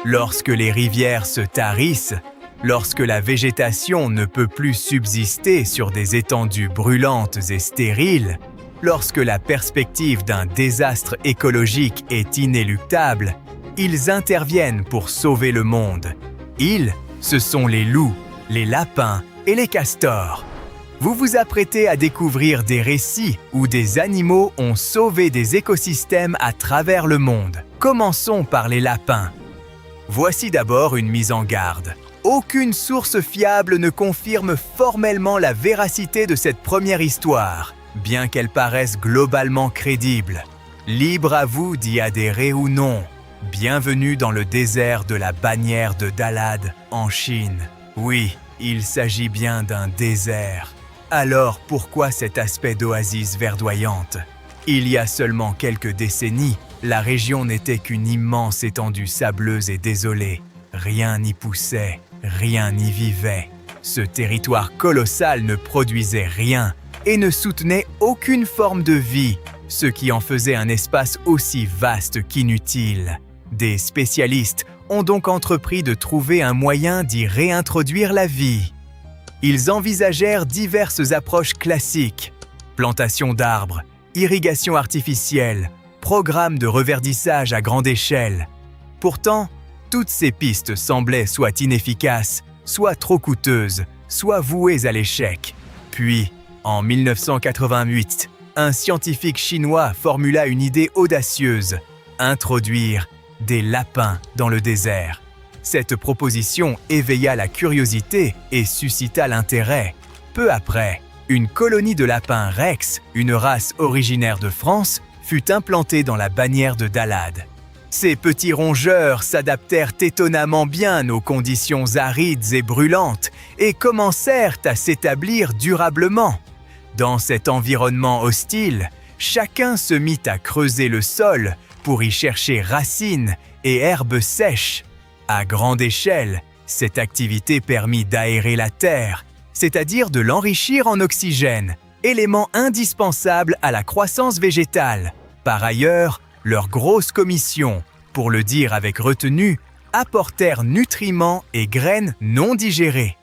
Lorsque les rivières se tarissent, lorsque la végétation ne peut plus subsister sur des étendues brûlantes et stériles, lorsque la perspective d'un désastre écologique est inéluctable, ils interviennent pour sauver le monde. Ils, ce sont les loups, les lapins et les castors. Vous vous apprêtez à découvrir des récits où des animaux ont sauvé des écosystèmes à travers le monde. Commençons par les lapins. Voici d'abord une mise en garde. Aucune source fiable ne confirme formellement la véracité de cette première histoire, bien qu'elle paraisse globalement crédible. Libre à vous d'y adhérer ou non. Bienvenue dans le désert de la bannière de Dalat, en Chine. Oui, il s'agit bien d'un désert. Alors pourquoi cet aspect d'oasis verdoyante? Il y a seulement quelques décennies, la région n'était qu'une immense étendue sableuse et désolée. Rien n'y poussait, rien n'y vivait. Ce territoire colossal ne produisait rien et ne soutenait aucune forme de vie, ce qui en faisait un espace aussi vaste qu'inutile. Des spécialistes ont donc entrepris de trouver un moyen d'y réintroduire la vie. Ils envisagèrent diverses approches classiques: plantation d'arbres, irrigation artificielle, programme de reverdissage à grande échelle. Pourtant, toutes ces pistes semblaient soit inefficaces, soit trop coûteuses, soit vouées à l'échec. Puis, en 1988, un scientifique chinois formula une idée audacieuse: introduire des lapins dans le désert. Cette proposition éveilla la curiosité et suscita l'intérêt. Peu après, une colonie de lapins Rex, une race originaire de France, fut implantée dans la bannière de Dalat. Ces petits rongeurs s'adaptèrent étonnamment bien aux conditions arides et brûlantes et commencèrent à s'établir durablement. Dans cet environnement hostile, chacun se mit à creuser le sol pour y chercher racines et herbes sèches. À grande échelle, cette activité permit d'aérer la terre, c'est-à-dire de l'enrichir en oxygène, élément indispensable à la croissance végétale. Par ailleurs, leurs grosses commissions, pour le dire avec retenue, apportèrent nutriments et graines non digérées.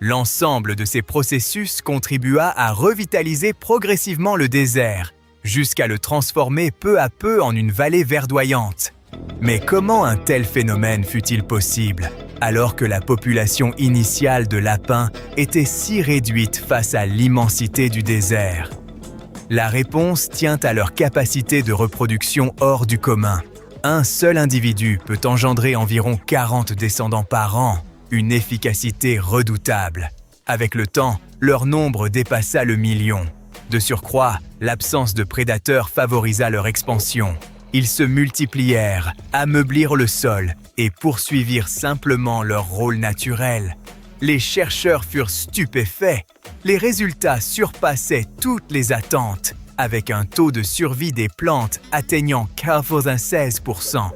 L'ensemble de ces processus contribua à revitaliser progressivement le désert, jusqu'à le transformer peu à peu en une vallée verdoyante. Mais comment un tel phénomène fut-il possible, alors que la population initiale de lapins était si réduite face à l'immensité du désert? La réponse tient à leur capacité de reproduction hors du commun. Un seul individu peut engendrer environ 40 descendants par an, une efficacité redoutable. Avec le temps, leur nombre dépassa le million. De surcroît, l'absence de prédateurs favorisa leur expansion. Ils se multiplièrent, ameublirent le sol et poursuivirent simplement leur rôle naturel. Les chercheurs furent stupéfaits. Les résultats surpassaient toutes les attentes, avec un taux de survie des plantes atteignant 96%.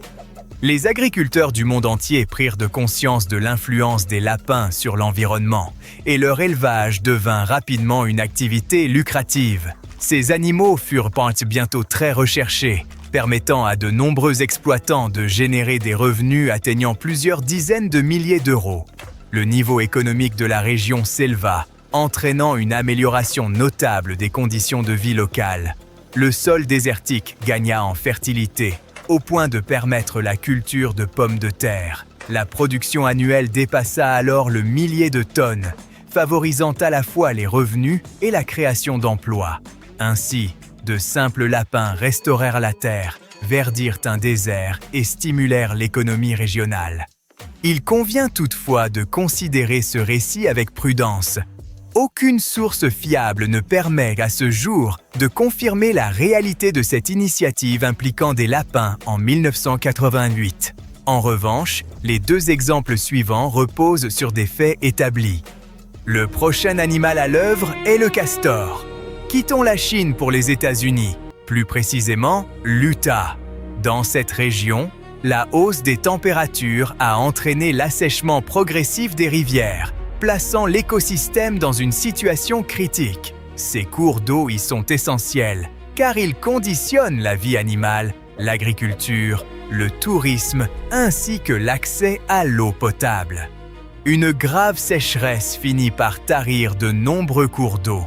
Les agriculteurs du monde entier prirent de conscience de l'influence des lapins sur l'environnement et leur élevage devint rapidement une activité lucrative. Ces animaux furent bientôt très recherchés, permettant à de nombreux exploitants de générer des revenus atteignant plusieurs dizaines de milliers d'euros. Le niveau économique de la région s'éleva, entraînant une amélioration notable des conditions de vie locales. Le sol désertique gagna en fertilité, au point de permettre la culture de pommes de terre. La production annuelle dépassa alors le millier de tonnes, favorisant à la fois les revenus et la création d'emplois. Ainsi, de simples lapins restaurèrent la terre, verdirent un désert et stimulèrent l'économie régionale. Il convient toutefois de considérer ce récit avec prudence. Aucune source fiable ne permet à ce jour de confirmer la réalité de cette initiative impliquant des lapins en 1988. En revanche, les deux exemples suivants reposent sur des faits établis. Le prochain animal à l'œuvre est le castor. Quittons la Chine pour les États-Unis, plus précisément l'Utah. Dans cette région, la hausse des températures a entraîné l'assèchement progressif des rivières, plaçant l'écosystème dans une situation critique. Ces cours d'eau y sont essentiels, car ils conditionnent la vie animale, l'agriculture le tourisme ainsi que l'accès à l'eau potable. Une grave sécheresse finit par tarir de nombreux cours d'eau.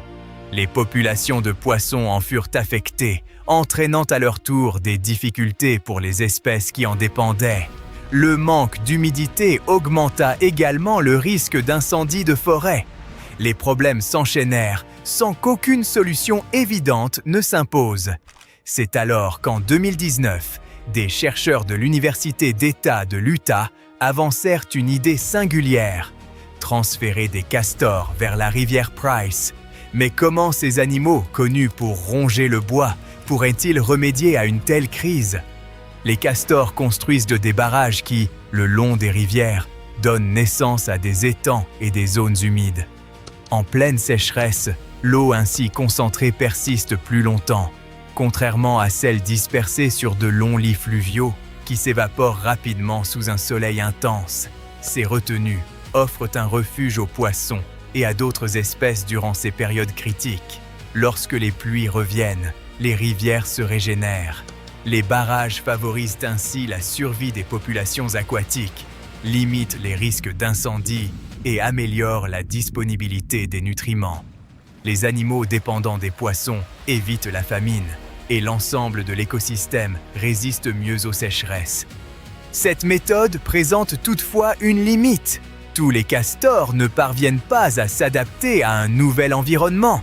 Les populations de poissons en furent affectées, entraînant à leur tour des difficultés pour les espèces qui en dépendaient. Le manque d'humidité augmenta également le risque d'incendie de forêt. Les problèmes s'enchaînèrent sans qu'aucune solution évidente ne s'impose. C'est alors qu'en 2019, des chercheurs de l'Université d'État de l'Utah avancèrent une idée singulière: transférer des castors vers la rivière Price. Mais comment ces animaux, connus pour ronger le bois, pourraient-ils remédier à une telle crise? Les castors construisent des barrages qui, le long des rivières, donnent naissance à des étangs et des zones humides. En pleine sécheresse, l'eau ainsi concentrée persiste plus longtemps, contrairement à celle dispersée sur de longs lits fluviaux qui s'évaporent rapidement sous un soleil intense. Ces retenues offrent un refuge aux poissons et à d'autres espèces durant ces périodes critiques. Lorsque les pluies reviennent, les rivières se régénèrent. Les barrages favorisent ainsi la survie des populations aquatiques, limitent les risques d'incendie et améliorent la disponibilité des nutriments. Les animaux dépendants des poissons évitent la famine et l'ensemble de l'écosystème résiste mieux aux sécheresses. Cette méthode présente toutefois une limite. Tous les castors ne parviennent pas à s'adapter à un nouvel environnement.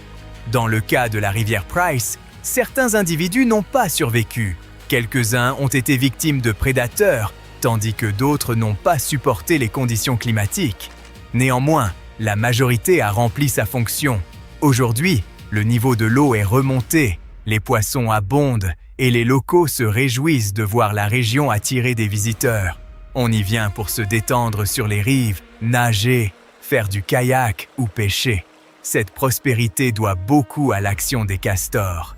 Dans le cas de la rivière Price, certains individus n'ont pas survécu. Quelques-uns ont été victimes de prédateurs, tandis que d'autres n'ont pas supporté les conditions climatiques. Néanmoins, la majorité a rempli sa fonction. Aujourd'hui, le niveau de l'eau est remonté, les poissons abondent et les locaux se réjouissent de voir la région attirer des visiteurs. On y vient pour se détendre sur les rives, nager, faire du kayak ou pêcher. Cette prospérité doit beaucoup à l'action des castors.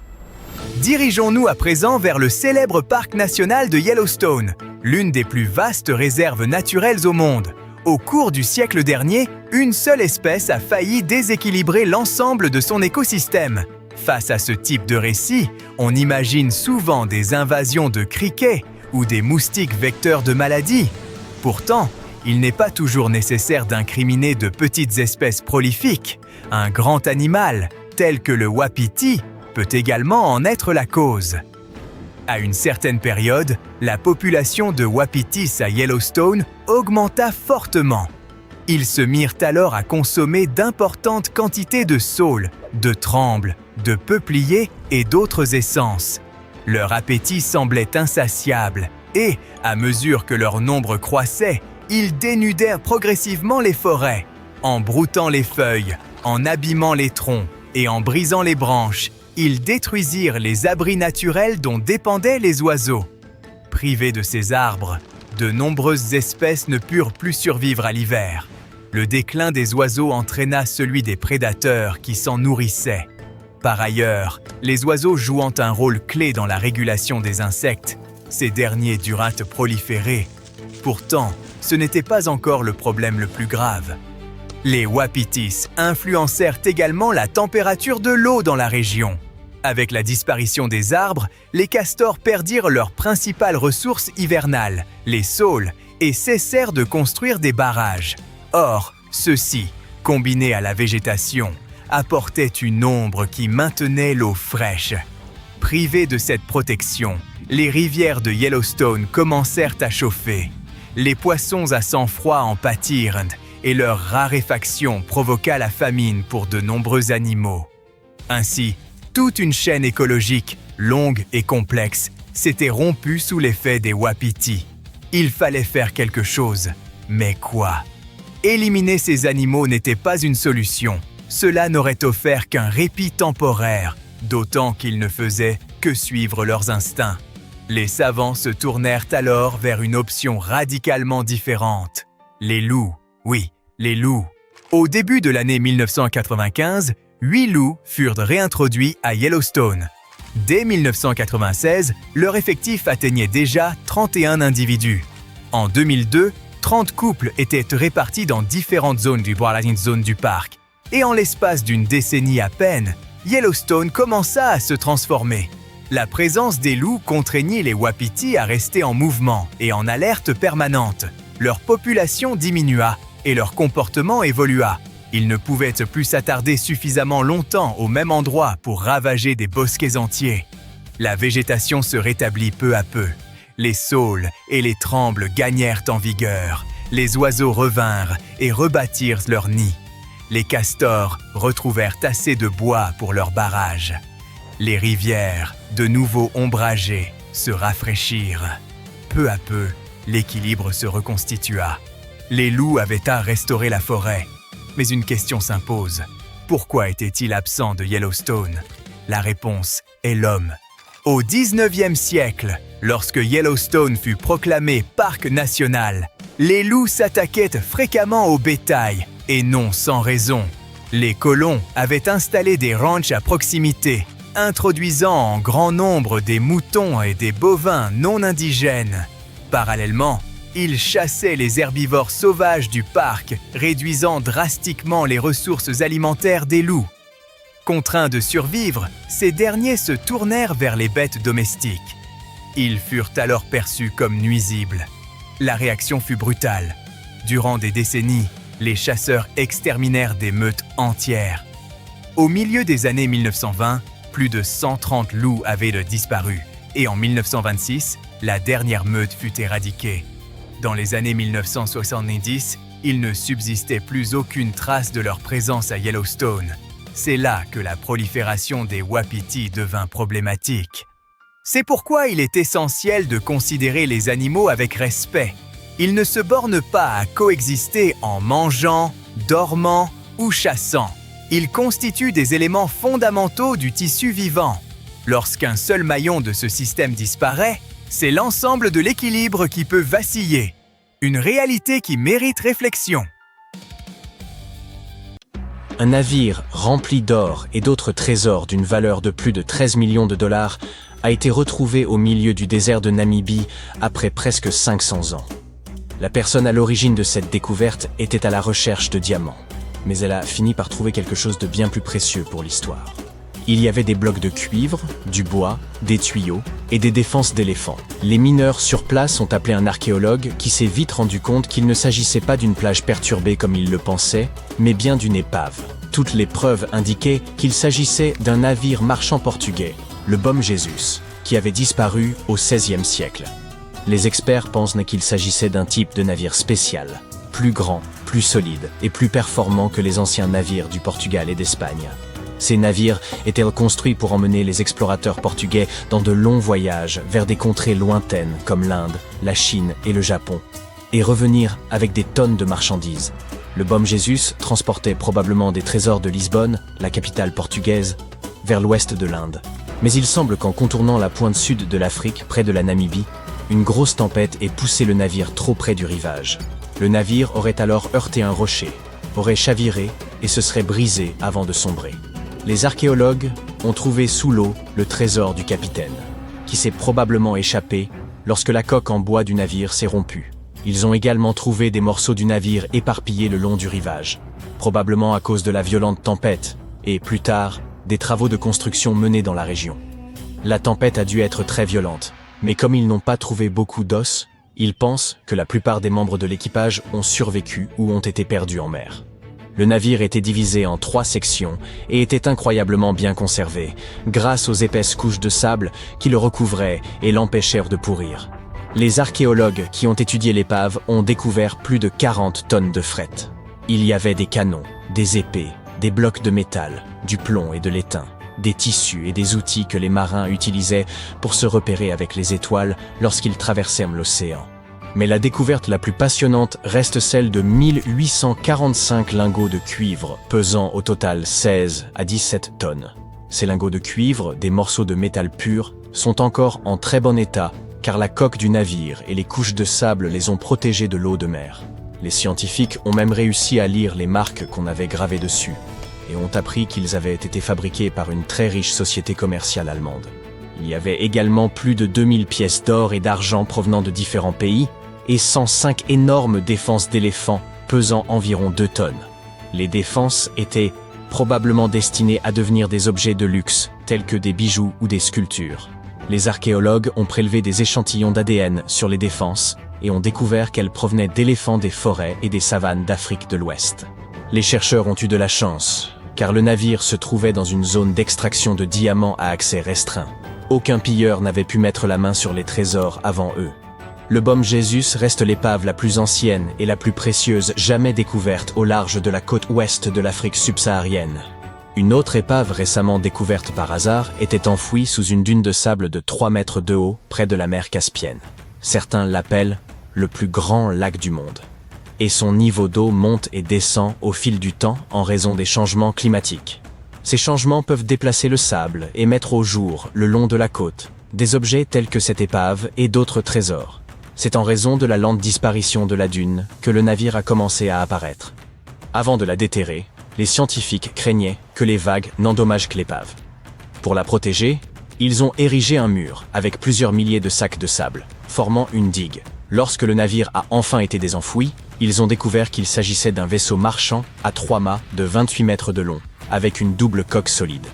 Dirigeons-nous à présent vers le célèbre parc national de Yellowstone, l'une des plus vastes réserves naturelles au monde. Au cours du siècle dernier, une seule espèce a failli déséquilibrer l'ensemble de son écosystème. Face à ce type de récit, on imagine souvent des invasions de criquets ou des moustiques vecteurs de maladies. Pourtant, il n'est pas toujours nécessaire d'incriminer de petites espèces prolifiques. Un grand animal, tel que le wapiti, peut également en être la cause. À une certaine période, la population de wapitis à Yellowstone augmenta fortement. Ils se mirent alors à consommer d'importantes quantités de saules, de trembles, de peupliers et d'autres essences. Leur appétit semblait insatiable et, à mesure que leur nombre croissait, ils dénudèrent progressivement les forêts. En broutant les feuilles, en abîmant les troncs et en brisant les branches, ils détruisirent les abris naturels dont dépendaient les oiseaux. Privés de ces arbres, de nombreuses espèces ne purent plus survivre à l'hiver. Le déclin des oiseaux entraîna celui des prédateurs qui s'en nourrissaient. Par ailleurs, les oiseaux jouant un rôle clé dans la régulation des insectes, ces derniers durent proliférer. Pourtant, ce n'était pas encore le problème le plus grave. Les wapitis influencèrent également la température de l'eau dans la région. Avec la disparition des arbres, les castors perdirent leur principale ressource hivernale, les saules, et cessèrent de construire des barrages. Or, ceux-ci, combinés à la végétation, apportaient une ombre qui maintenait l'eau fraîche. Privés de cette protection, les rivières de Yellowstone commencèrent à chauffer. Les poissons à sang froid en pâtirent et leur raréfaction provoqua la famine pour de nombreux animaux. Ainsi, toute une chaîne écologique, longue et complexe, s'était rompue sous l'effet des wapitis. Il fallait faire quelque chose, mais quoi? Éliminer ces animaux n'était pas une solution. Cela n'aurait offert qu'un répit temporaire, d'autant qu'ils ne faisaient que suivre leurs instincts. Les savants se tournèrent alors vers une option radicalement différente. Les loups. Oui, les loups. Au début de l'année 1995, 8 loups furent réintroduits à Yellowstone. Dès 1996, leur effectif atteignait déjà 31 individus. En 2002, 30 couples étaient répartis dans différentes zones du parc. Et en l'espace d'une décennie à peine, Yellowstone commença à se transformer. La présence des loups contraignit les wapitis à rester en mouvement et en alerte permanente. Leur population diminua et leur comportement évolua. Ils ne pouvaient plus s'attarder suffisamment longtemps au même endroit pour ravager des bosquets entiers. La végétation se rétablit peu à peu. Les saules et les trembles gagnèrent en vigueur. Les oiseaux revinrent et rebâtirent leurs nids. Les castors retrouvèrent assez de bois pour leur barrage. Les rivières, de nouveau ombragées, se rafraîchirent. Peu à peu, l'équilibre se reconstitua. Les loups avaient à restaurer la forêt. Mais une question s'impose. Pourquoi était-il absent de Yellowstone? La réponse est l'homme. Au 19e siècle, lorsque Yellowstone fut proclamé parc national, les loups s'attaquaient fréquemment au bétail, et non sans raison. Les colons avaient installé des ranchs à proximité, introduisant en grand nombre des moutons et des bovins non indigènes. Parallèlement, ils chassaient les herbivores sauvages du parc, réduisant drastiquement les ressources alimentaires des loups. Contraints de survivre, ces derniers se tournèrent vers les bêtes domestiques. Ils furent alors perçus comme nuisibles. La réaction fut brutale. Durant des décennies, les chasseurs exterminèrent des meutes entières. Au milieu des années 1920, plus de 130 loups avaient disparu, et en 1926, la dernière meute fut éradiquée. Dans les années 1970, il ne subsistait plus aucune trace de leur présence à Yellowstone. C'est là que la prolifération des wapitis devint problématique. C'est pourquoi il est essentiel de considérer les animaux avec respect. Ils ne se bornent pas à coexister en mangeant, dormant ou chassant. Ils constituent des éléments fondamentaux du tissu vivant. Lorsqu'un seul maillon de ce système disparaît, c'est l'ensemble de l'équilibre qui peut vaciller. Une réalité qui mérite réflexion. Un navire rempli d'or et d'autres trésors d'une valeur de plus de 13 millions de dollars a été retrouvé au milieu du désert de Namibie après presque 500 ans. La personne à l'origine de cette découverte était à la recherche de diamants, mais elle a fini par trouver quelque chose de bien plus précieux pour l'histoire. Il y avait des blocs de cuivre, du bois, des tuyaux et des défenses d'éléphants. Les mineurs sur place ont appelé un archéologue qui s'est vite rendu compte qu'il ne s'agissait pas d'une plage perturbée comme il le pensait, mais bien d'une épave. Toutes les preuves indiquaient qu'il s'agissait d'un navire marchand portugais, le Bom Jesus, qui avait disparu au XVIe siècle. Les experts pensent qu'il s'agissait d'un type de navire spécial, plus grand, plus solide et plus performant que les anciens navires du Portugal et d'Espagne. Ces navires étaient construits pour emmener les explorateurs portugais dans de longs voyages vers des contrées lointaines comme l'Inde, la Chine et le Japon, et revenir avec des tonnes de marchandises. Le Bom Jesus transportait probablement des trésors de Lisbonne, la capitale portugaise, vers l'ouest de l'Inde. Mais il semble qu'en contournant la pointe sud de l'Afrique, près de la Namibie, une grosse tempête ait poussé le navire trop près du rivage. Le navire aurait alors heurté un rocher, aurait chaviré et se serait brisé avant de sombrer. Les archéologues ont trouvé sous l'eau le trésor du capitaine, qui s'est probablement échappé lorsque la coque en bois du navire s'est rompue. Ils ont également trouvé des morceaux du navire éparpillés le long du rivage, probablement à cause de la violente tempête, et plus tard, des travaux de construction menés dans la région. La tempête a dû être très violente, mais comme ils n'ont pas trouvé beaucoup d'os, ils pensent que la plupart des membres de l'équipage ont survécu ou ont été perdus en mer. Le navire était divisé en 3 sections et était incroyablement bien conservé, grâce aux épaisses couches de sable qui le recouvraient et l'empêchèrent de pourrir. Les archéologues qui ont étudié l'épave ont découvert plus de 40 tonnes de fret. Il y avait des canons, des épées, des blocs de métal, du plomb et de l'étain, des tissus et des outils que les marins utilisaient pour se repérer avec les étoiles lorsqu'ils traversèrent l'océan. Mais la découverte la plus passionnante reste celle de 1845 lingots de cuivre, pesant au total 16 à 17 tonnes. Ces lingots de cuivre, des morceaux de métal pur, sont encore en très bon état car la coque du navire et les couches de sable les ont protégés de l'eau de mer. Les scientifiques ont même réussi à lire les marques qu'on avait gravées dessus et ont appris qu'ils avaient été fabriqués par une très riche société commerciale allemande. Il y avait également plus de 2000 pièces d'or et d'argent provenant de différents pays et 105 énormes défenses d'éléphants pesant environ 2 tonnes. Les défenses étaient probablement destinées à devenir des objets de luxe, tels que des bijoux ou des sculptures. Les archéologues ont prélevé des échantillons d'ADN sur les défenses et ont découvert qu'elles provenaient d'éléphants des forêts et des savanes d'Afrique de l'Ouest. Les chercheurs ont eu de la chance, car le navire se trouvait dans une zone d'extraction de diamants à accès restreint. Aucun pilleur n'avait pu mettre la main sur les trésors avant eux. Le Bom Jesus reste l'épave la plus ancienne et la plus précieuse jamais découverte au large de la côte ouest de l'Afrique subsaharienne. Une autre épave récemment découverte par hasard était enfouie sous une dune de sable de 3 mètres de haut près de la mer Caspienne. Certains l'appellent le plus grand lac du monde. Et son niveau d'eau monte et descend au fil du temps en raison des changements climatiques. Ces changements peuvent déplacer le sable et mettre au jour, le long de la côte, des objets tels que cette épave et d'autres trésors. C'est en raison de la lente disparition de la dune que le navire a commencé à apparaître. Avant de la déterrer, les scientifiques craignaient que les vagues n'endommagent que l'épave. Pour la protéger, ils ont érigé un mur avec plusieurs milliers de sacs de sable, formant une digue. Lorsque le navire a enfin été désenfoui, ils ont découvert qu'il s'agissait d'un vaisseau marchand à 3 mâts de 28 mètres de long, avec une double coque solide.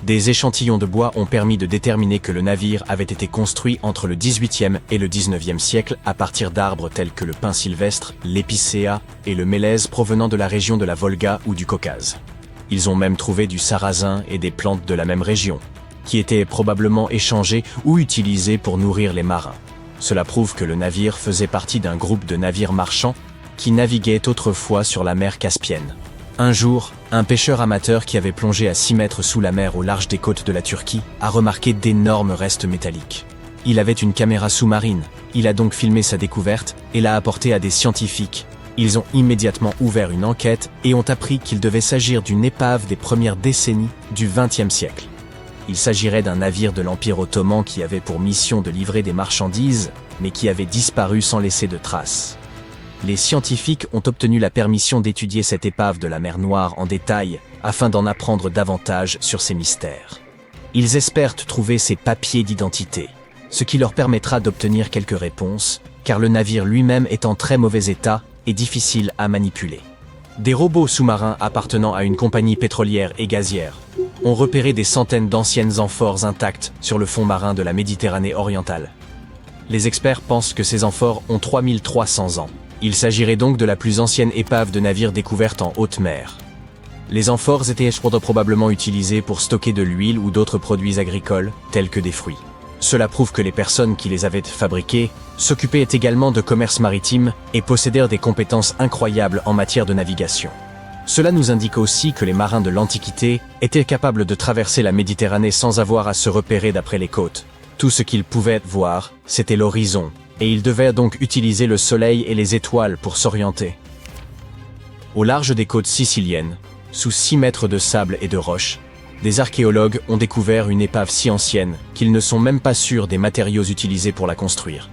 Des échantillons de bois ont permis de déterminer que le navire avait été construit entre le XVIIIe et le XIXe siècle à partir d'arbres tels que le pin sylvestre, l'épicéa et le mélèze provenant de la région de la Volga ou du Caucase. Ils ont même trouvé du sarrasin et des plantes de la même région, qui étaient probablement échangées ou utilisées pour nourrir les marins. Cela prouve que le navire faisait partie d'un groupe de navires marchands qui naviguaient autrefois sur la mer Caspienne. Un jour, un pêcheur amateur qui avait plongé à 6 mètres sous la mer au large des côtes de la Turquie a remarqué d'énormes restes métalliques. Il avait une caméra sous-marine, il a donc filmé sa découverte et l'a apportée à des scientifiques. Ils ont immédiatement ouvert une enquête et ont appris qu'il devait s'agir d'une épave des premières décennies du XXe siècle. Il s'agirait d'un navire de l'Empire ottoman qui avait pour mission de livrer des marchandises, mais qui avait disparu sans laisser de traces. Les scientifiques ont obtenu la permission d'étudier cette épave de la mer Noire en détail afin d'en apprendre davantage sur ses mystères. Ils espèrent trouver ses papiers d'identité, ce qui leur permettra d'obtenir quelques réponses, car le navire lui-même est en très mauvais état et difficile à manipuler. Des robots sous-marins appartenant à une compagnie pétrolière et gazière ont repéré des centaines d'anciennes amphores intactes sur le fond marin de la Méditerranée orientale. Les experts pensent que ces amphores ont 3300 ans. Il s'agirait donc de la plus ancienne épave de navire découverte en haute mer. Les amphores étaient probablement utilisées pour stocker de l'huile ou d'autres produits agricoles, tels que des fruits. Cela prouve que les personnes qui les avaient fabriquées s'occupaient également de commerce maritime et possédèrent des compétences incroyables en matière de navigation. Cela nous indique aussi que les marins de l'Antiquité étaient capables de traverser la Méditerranée sans avoir à se repérer d'après les côtes. Tout ce qu'ils pouvaient voir, c'était l'horizon, et ils devaient donc utiliser le soleil et les étoiles pour s'orienter. Au large des côtes siciliennes, sous 6 mètres de sable et de roches, des archéologues ont découvert une épave si ancienne qu'ils ne sont même pas sûrs des matériaux utilisés pour la construire.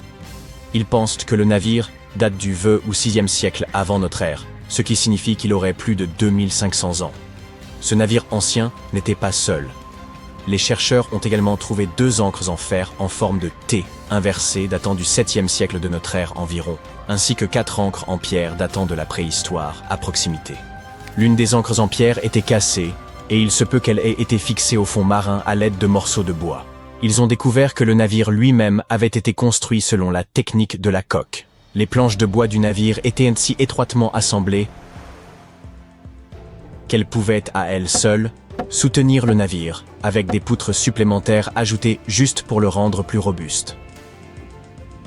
Ils pensent que le navire date du VIe ou VIe siècle avant notre ère, ce qui signifie qu'il aurait plus de 2500 ans. Ce navire ancien n'était pas seul. Les chercheurs ont également trouvé 2 ancres en fer en forme de T inversées datant du 7e siècle de notre ère environ, ainsi que 4 ancres en pierre datant de la préhistoire à proximité. L'une des ancres en pierre était cassée, et il se peut qu'elle ait été fixée au fond marin à l'aide de morceaux de bois. Ils ont découvert que le navire lui-même avait été construit selon la technique de la coque. Les planches de bois du navire étaient ainsi étroitement assemblées qu'elles pouvaient à elles seules soutenir le navire, avec des poutres supplémentaires ajoutées juste pour le rendre plus robuste.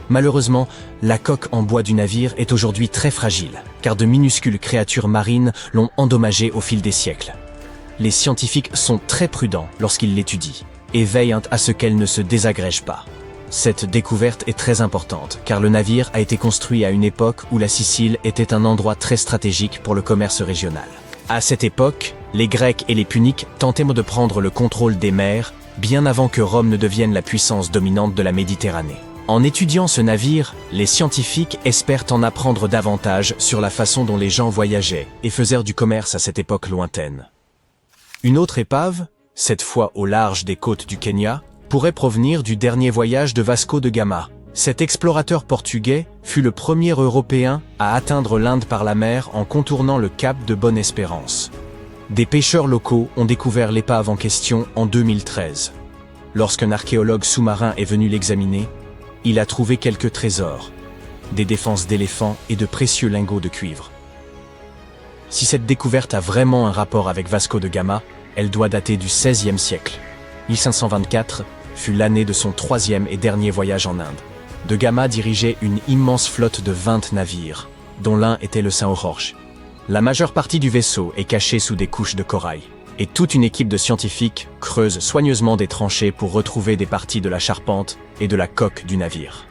Malheureusement, la coque en bois du navire est aujourd'hui très fragile, car de minuscules créatures marines l'ont endommagée au fil des siècles. Les scientifiques sont très prudents lorsqu'ils l'étudient, et veillent à ce qu'elle ne se désagrège pas. Cette découverte est très importante, car le navire a été construit à une époque où la Sicile était un endroit très stratégique pour le commerce régional. À cette époque, les Grecs et les Puniques tentaient de prendre le contrôle des mers, bien avant que Rome ne devienne la puissance dominante de la Méditerranée. En étudiant ce navire, les scientifiques espèrent en apprendre davantage sur la façon dont les gens voyageaient et faisaient du commerce à cette époque lointaine. Une autre épave, cette fois au large des côtes du Kenya, pourrait provenir du dernier voyage de Vasco de Gama. Cet explorateur portugais fut le premier Européen à atteindre l'Inde par la mer en contournant le cap de Bonne-Espérance. Des pêcheurs locaux ont découvert l'épave en question en 2013. lorsqu'un archéologue sous-marin est venu l'examiner, il a trouvé quelques trésors, des défenses d'éléphants et de précieux lingots de cuivre. Si cette découverte a vraiment un rapport avec Vasco de Gama, elle doit dater du XVIe siècle. 1524 fut l'année de son troisième et dernier voyage en Inde. De Gama dirigeait une immense flotte de 20 navires, dont l'un était le São Jorge. La majeure partie du vaisseau est cachée sous des couches de corail, et toute une équipe de scientifiques creuse soigneusement des tranchées pour retrouver des parties de la charpente et de la coque du navire.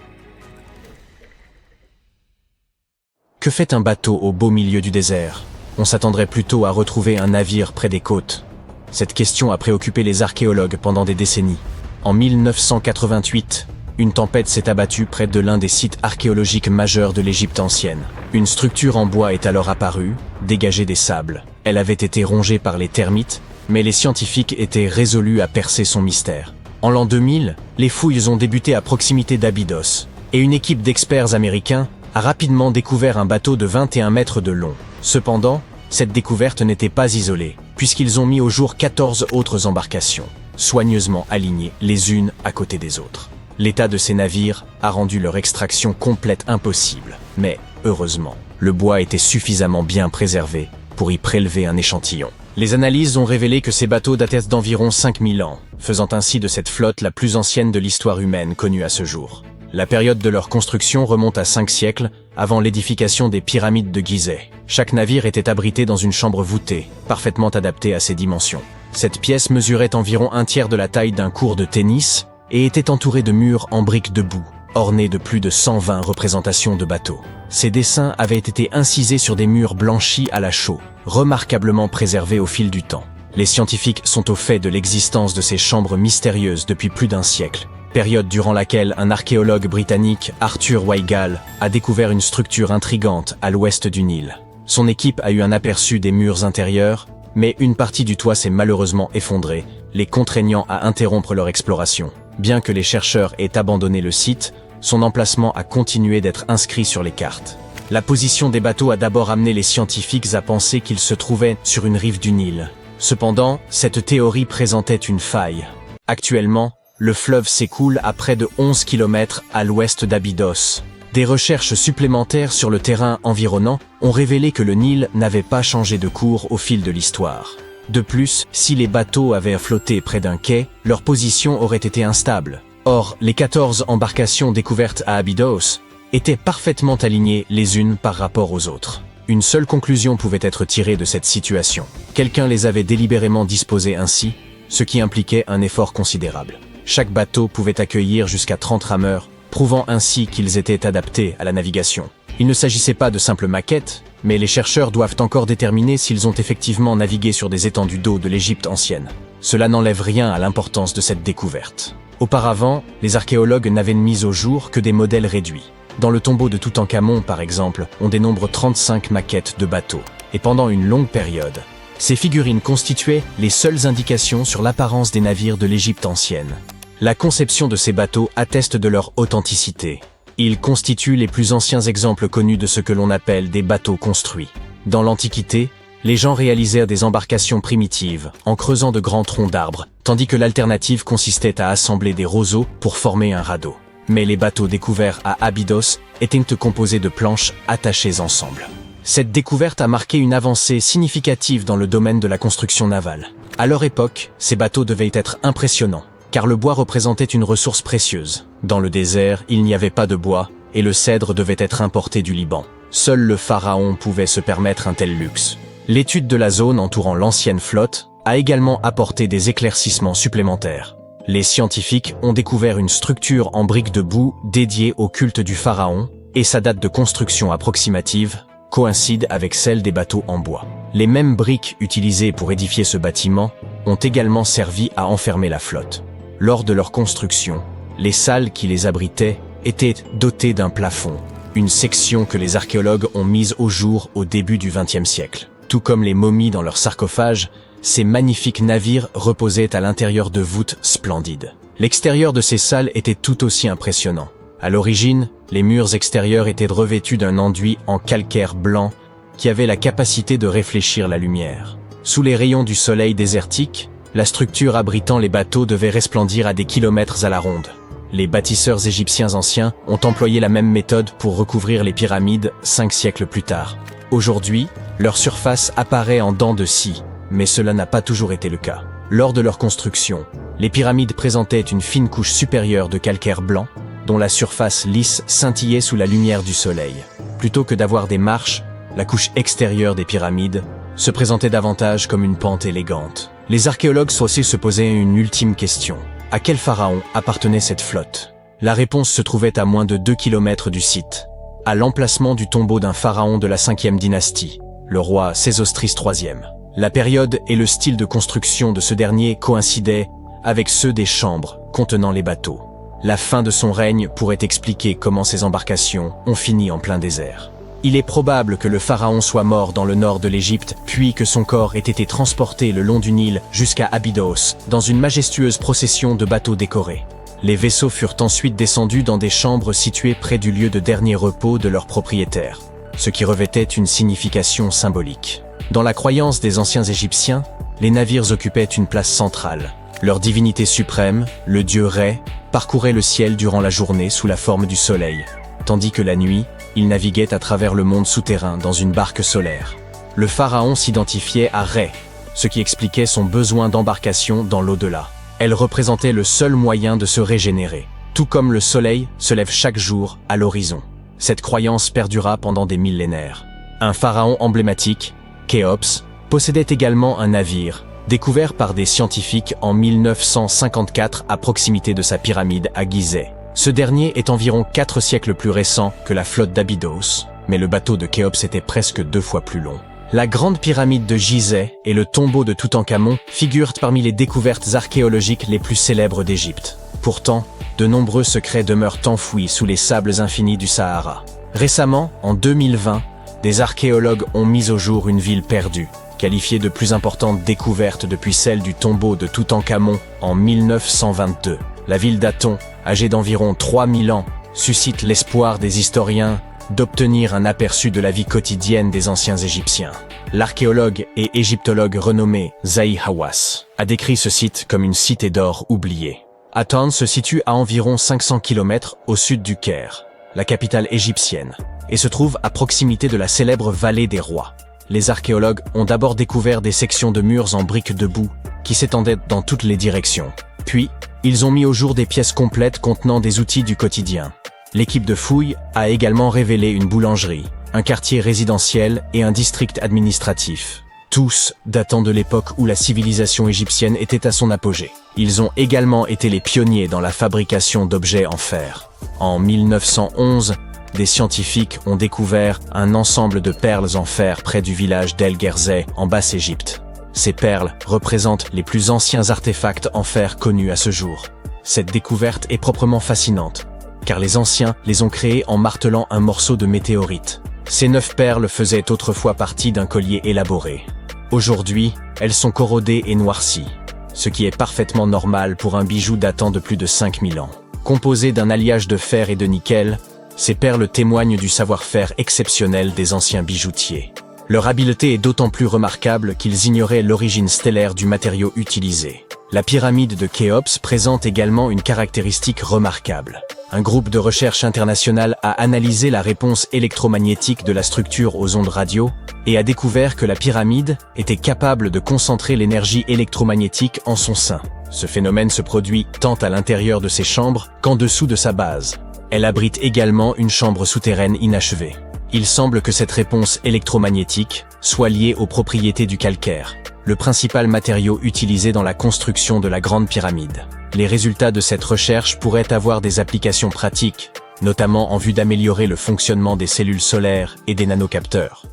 Que fait un bateau au beau milieu du désert? On s'attendrait plutôt à retrouver un navire près des côtes. Cette question a préoccupé les archéologues pendant des décennies. En 1988, une tempête s'est abattue près de l'un des sites archéologiques majeurs de l'Égypte ancienne. Une structure en bois est alors apparue, dégagée des sables. Elle avait été rongée par les termites, mais les scientifiques étaient résolus à percer son mystère. En l'an 2000, les fouilles ont débuté à proximité d'Abydos, et une équipe d'experts américains a rapidement découvert un bateau de 21 mètres de long. Cependant, cette découverte n'était pas isolée, puisqu'ils ont mis au jour 14 autres embarcations, soigneusement alignées les unes à côté des autres. L'état de ces navires a rendu leur extraction complète impossible, mais, heureusement, le bois était suffisamment bien préservé pour y prélever un échantillon. Les analyses ont révélé que ces bateaux dataient d'environ 5000 ans, faisant ainsi de cette flotte la plus ancienne de l'histoire humaine connue à ce jour. La période de leur construction remonte à 5 siècles, avant l'édification des pyramides de Gizeh. Chaque navire était abrité dans une chambre voûtée, parfaitement adaptée à ses dimensions. Cette pièce mesurait environ un tiers de la taille d'un court de tennis et était entourée de murs en briques de boue, ornés de plus de 120 représentations de bateaux. Ces dessins avaient été incisés sur des murs blanchis à la chaux, remarquablement préservés au fil du temps. Les scientifiques sont au fait de l'existence de ces chambres mystérieuses depuis plus d'un siècle, période durant laquelle un archéologue britannique, Arthur Weigall, a découvert une structure intrigante à l'ouest du Nil. Son équipe a eu un aperçu des murs intérieurs, mais une partie du toit s'est malheureusement effondrée, les contraignant à interrompre leur exploration. Bien que les chercheurs aient abandonné le site, son emplacement a continué d'être inscrit sur les cartes. La position des bateaux a d'abord amené les scientifiques à penser qu'ils se trouvaient sur une rive du Nil. Cependant, cette théorie présentait une faille. Actuellement, le fleuve s'écoule à près de 11 km à l'ouest d'Abydos. Des recherches supplémentaires sur le terrain environnant ont révélé que le Nil n'avait pas changé de cours au fil de l'histoire. De plus, si les bateaux avaient flotté près d'un quai, leur position aurait été instable. Or, les 14 embarcations découvertes à Abydos étaient parfaitement alignées les unes par rapport aux autres. Une seule conclusion pouvait être tirée de cette situation. Quelqu'un les avait délibérément disposées ainsi, ce qui impliquait un effort considérable. Chaque bateau pouvait accueillir jusqu'à 30 rameurs, prouvant ainsi qu'ils étaient adaptés à la navigation. Il ne s'agissait pas de simples maquettes, mais les chercheurs doivent encore déterminer s'ils ont effectivement navigué sur des étendues d'eau de l'Égypte ancienne. Cela n'enlève rien à l'importance de cette découverte. Auparavant, les archéologues n'avaient mis au jour que des modèles réduits. Dans le tombeau de Toutankhamon, par exemple, on dénombre 35 maquettes de bateaux. Et pendant une longue période, ces figurines constituaient les seules indications sur l'apparence des navires de l'Égypte ancienne. La conception de ces bateaux atteste de leur authenticité. Ils constituent les plus anciens exemples connus de ce que l'on appelle des bateaux construits. Dans l'Antiquité, les gens réalisèrent des embarcations primitives en creusant de grands troncs d'arbres, tandis que l'alternative consistait à assembler des roseaux pour former un radeau. Mais les bateaux découverts à Abydos étaient composés de planches attachées ensemble. Cette découverte a marqué une avancée significative dans le domaine de la construction navale. À leur époque, ces bateaux devaient être impressionnants, car le bois représentait une ressource précieuse. Dans le désert, il n'y avait pas de bois, et le cèdre devait être importé du Liban. Seul le pharaon pouvait se permettre un tel luxe. L'étude de la zone entourant l'ancienne flotte a également apporté des éclaircissements supplémentaires. Les scientifiques ont découvert une structure en briques de boue dédiée au culte du pharaon, et sa date de construction approximative coïncide avec celle des bateaux en bois. Les mêmes briques utilisées pour édifier ce bâtiment ont également servi à enfermer la flotte. Lors de leur construction, les salles qui les abritaient étaient dotées d'un plafond, une section que les archéologues ont mise au jour au début du XXe siècle. Tout comme les momies dans leurs sarcophages, ces magnifiques navires reposaient à l'intérieur de voûtes splendides. L'extérieur de ces salles était tout aussi impressionnant. À l'origine, les murs extérieurs étaient revêtus d'un enduit en calcaire blanc qui avait la capacité de réfléchir la lumière. Sous les rayons du soleil désertique, La structure abritant les bateaux devait resplendir à des kilomètres à la ronde. Les bâtisseurs égyptiens anciens ont employé la même méthode pour recouvrir les pyramides 5 siècles plus tard. Aujourd'hui, leur surface apparaît en dents de scie, mais cela n'a pas toujours été le cas. Lors de leur construction, les pyramides présentaient une fine couche supérieure de calcaire blanc, dont la surface lisse scintillait sous la lumière du soleil. Plutôt que d'avoir des marches, la couche extérieure des pyramides se présentait davantage comme une pente élégante. Les archéologues aussi se posaient une ultime question. À quel pharaon appartenait cette flotte? La réponse se trouvait à moins de 2 km du site, à l'emplacement du tombeau d'un pharaon de la 5e dynastie, le roi Sésostris III. La période et le style de construction de ce dernier coïncidaient avec ceux des chambres contenant les bateaux. La fin de son règne pourrait expliquer comment ces embarcations ont fini en plein désert. Il est probable que le pharaon soit mort dans le nord de l'Égypte, puis que son corps ait été transporté le long du Nil jusqu'à Abydos, dans une majestueuse procession de bateaux décorés. Les vaisseaux furent ensuite descendus dans des chambres situées près du lieu de dernier repos de leurs propriétaires, ce qui revêtait une signification symbolique. Dans la croyance des anciens Égyptiens, les navires occupaient une place centrale. Leur divinité suprême, le dieu Ré, parcourait le ciel durant la journée sous la forme du soleil, tandis que la nuit, il naviguait à travers le monde souterrain dans une barque solaire. Le pharaon s'identifiait à Ré, ce qui expliquait son besoin d'embarcation dans l'au-delà. Elle représentait le seul moyen de se régénérer, tout comme le soleil se lève chaque jour à l'horizon. Cette croyance perdura pendant des millénaires. Un pharaon emblématique, Khéops, possédait également un navire, découvert par des scientifiques en 1954 à proximité de sa pyramide à Gizeh. Ce dernier est environ 4 siècles plus récent que la flotte d'Abydos, mais le bateau de Khéops était presque 2 fois plus long. La grande pyramide de Gizeh et le tombeau de Toutankhamon figurent parmi les découvertes archéologiques les plus célèbres d'Égypte. Pourtant, de nombreux secrets demeurent enfouis sous les sables infinis du Sahara. Récemment, en 2020, des archéologues ont mis au jour une ville perdue, qualifiée de plus importante découverte depuis celle du tombeau de Toutankhamon en 1922. La ville d'Aton, âgée d'environ 3000 ans, suscite l'espoir des historiens d'obtenir un aperçu de la vie quotidienne des anciens Égyptiens. L'archéologue et égyptologue renommé Zahi Hawass a décrit ce site comme une cité d'or oubliée. Aton se situe à environ 500 km au sud du Caire, la capitale égyptienne, et se trouve à proximité de la célèbre vallée des rois. Les archéologues ont d'abord découvert des sections de murs en briques de boue qui s'étendaient dans toutes les directions. Puis, ils ont mis au jour des pièces complètes contenant des outils du quotidien. L'équipe de fouilles a également révélé une boulangerie, un quartier résidentiel et un district administratif, tous datant de l'époque où la civilisation égyptienne était à son apogée. Ils ont également été les pionniers dans la fabrication d'objets en fer. En 1911, des scientifiques ont découvert un ensemble de perles en fer près du village d'El Gerzeh en Basse-Égypte. Ces perles représentent les plus anciens artefacts en fer connus à ce jour. Cette découverte est proprement fascinante, car les anciens les ont créées en martelant un morceau de météorite. Ces 9 perles faisaient autrefois partie d'un collier élaboré. Aujourd'hui, elles sont corrodées et noircies, ce qui est parfaitement normal pour un bijou datant de plus de 5000 ans. Composées d'un alliage de fer et de nickel, ces perles témoignent du savoir-faire exceptionnel des anciens bijoutiers. Leur habileté est d'autant plus remarquable qu'ils ignoraient l'origine stellaire du matériau utilisé. La pyramide de Khéops présente également une caractéristique remarquable. Un groupe de recherche international a analysé la réponse électromagnétique de la structure aux ondes radio et a découvert que la pyramide était capable de concentrer l'énergie électromagnétique en son sein. Ce phénomène se produit tant à l'intérieur de ses chambres qu'en dessous de sa base. Elle abrite également une chambre souterraine inachevée. Il semble que cette réponse électromagnétique soit liée aux propriétés du calcaire, le principal matériau utilisé dans la construction de la Grande Pyramide. Les résultats de cette recherche pourraient avoir des applications pratiques, notamment en vue d'améliorer le fonctionnement des cellules solaires et des nanocapteurs.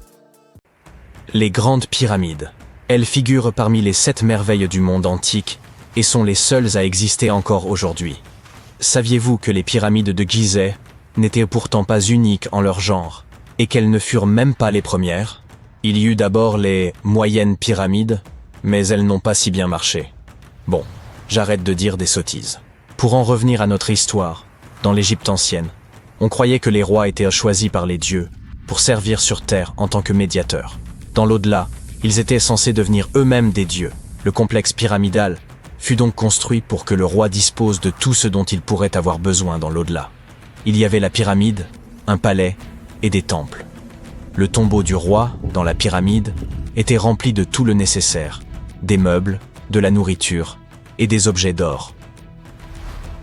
Les Grandes Pyramides. Elles figurent parmi les 7 merveilles du monde antique et sont les seules à exister encore aujourd'hui. Saviez-vous que les pyramides de Gizeh n'étaient pourtant pas uniques en leur genre, et qu'elles ne furent même pas les premières? Il y eut d'abord les moyennes pyramides, mais elles n'ont pas si bien marché. Bon, j'arrête de dire des sottises. Pour en revenir à notre histoire, dans l'Égypte ancienne, on croyait que les rois étaient choisis par les dieux pour servir sur terre en tant que médiateurs. Dans l'au-delà, ils étaient censés devenir eux-mêmes des dieux. Le complexe pyramidal fut donc construit pour que le roi dispose de tout ce dont il pourrait avoir besoin dans l'au-delà. Il y avait la pyramide, un palais et des temples. Le tombeau du roi, dans la pyramide, était rempli de tout le nécessaire, des meubles, de la nourriture et des objets d'or.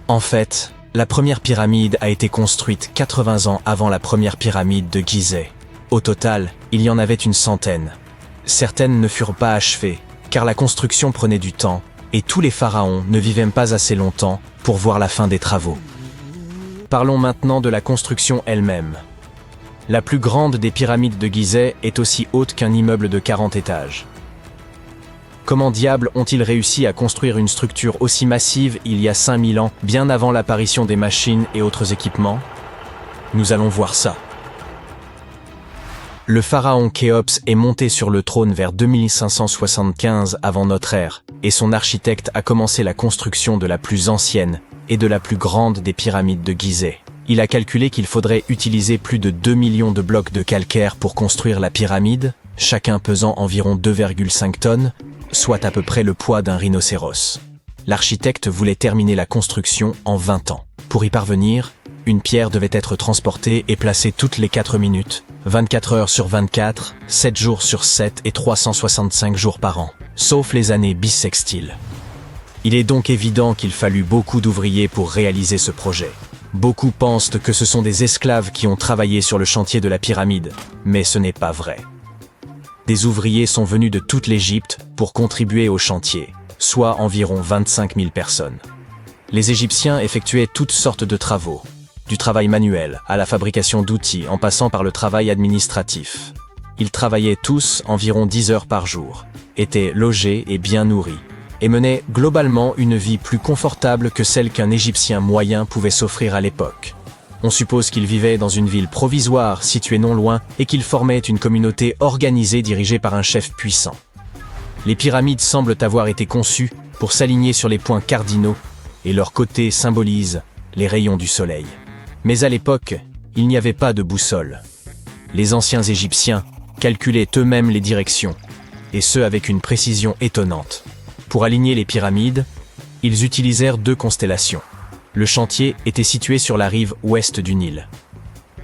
En fait, la première pyramide a été construite 80 ans avant la première pyramide de Gizeh. Au total, il y en avait une centaine. Certaines ne furent pas achevées, car la construction prenait du temps, et tous les pharaons ne vivaient pas assez longtemps pour voir la fin des travaux. Parlons maintenant de la construction elle-même. La plus grande des pyramides de Gizeh est aussi haute qu'un immeuble de 40 étages. Comment diable ont-ils réussi à construire une structure aussi massive il y a 5000 ans, bien avant l'apparition des machines et autres équipements? Nous allons voir ça. Le pharaon Khéops est monté sur le trône vers 2575 avant notre ère, et son architecte a commencé la construction de la plus ancienne et de la plus grande des pyramides de Gizeh. Il a calculé qu'il faudrait utiliser plus de 2 millions de blocs de calcaire pour construire la pyramide, chacun pesant environ 2,5 tonnes, soit à peu près le poids d'un rhinocéros. L'architecte voulait terminer la construction en 20 ans. Pour y parvenir, une pierre devait être transportée et placée toutes les 4 minutes, 24 heures sur 24, 7 jours sur 7 et 365 jours par an, sauf les années bissextiles. Il est donc évident qu'il fallut beaucoup d'ouvriers pour réaliser ce projet. Beaucoup pensent que ce sont des esclaves qui ont travaillé sur le chantier de la pyramide, mais ce n'est pas vrai. Des ouvriers sont venus de toute l'Égypte pour contribuer au chantier, soit environ 25 000 personnes. Les Égyptiens effectuaient toutes sortes de travaux, du travail manuel à la fabrication d'outils en passant par le travail administratif. Ils travaillaient tous environ 10 heures par jour, étaient logés et bien nourris, et menaient globalement une vie plus confortable que celle qu'un Égyptien moyen pouvait s'offrir à l'époque. On suppose qu'ils vivaient dans une ville provisoire située non loin et qu'ils formaient une communauté organisée dirigée par un chef puissant. Les pyramides semblent avoir été conçues pour s'aligner sur les points cardinaux et leurs côtés symbolisent les rayons du soleil. Mais à l'époque, il n'y avait pas de boussole. Les anciens Égyptiens calculaient eux-mêmes les directions, et ce avec une précision étonnante. Pour aligner les pyramides, ils utilisèrent 2 constellations. Le chantier était situé sur la rive ouest du Nil.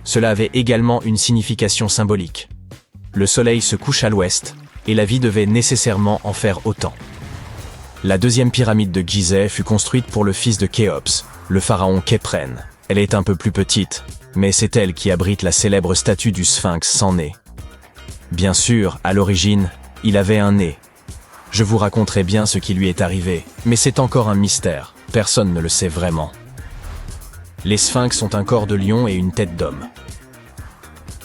Cela avait également une signification symbolique. Le soleil se couche à l'ouest, et la vie devait nécessairement en faire autant. La deuxième pyramide de Gizeh fut construite pour le fils de Khéops, le pharaon Khéphren. Elle est un peu plus petite, mais c'est elle qui abrite la célèbre statue du Sphinx sans nez. Bien sûr, à l'origine, il avait un nez. Je vous raconterai bien ce qui lui est arrivé, mais c'est encore un mystère, personne ne le sait vraiment. Les sphinx ont un corps de lion et une tête d'homme.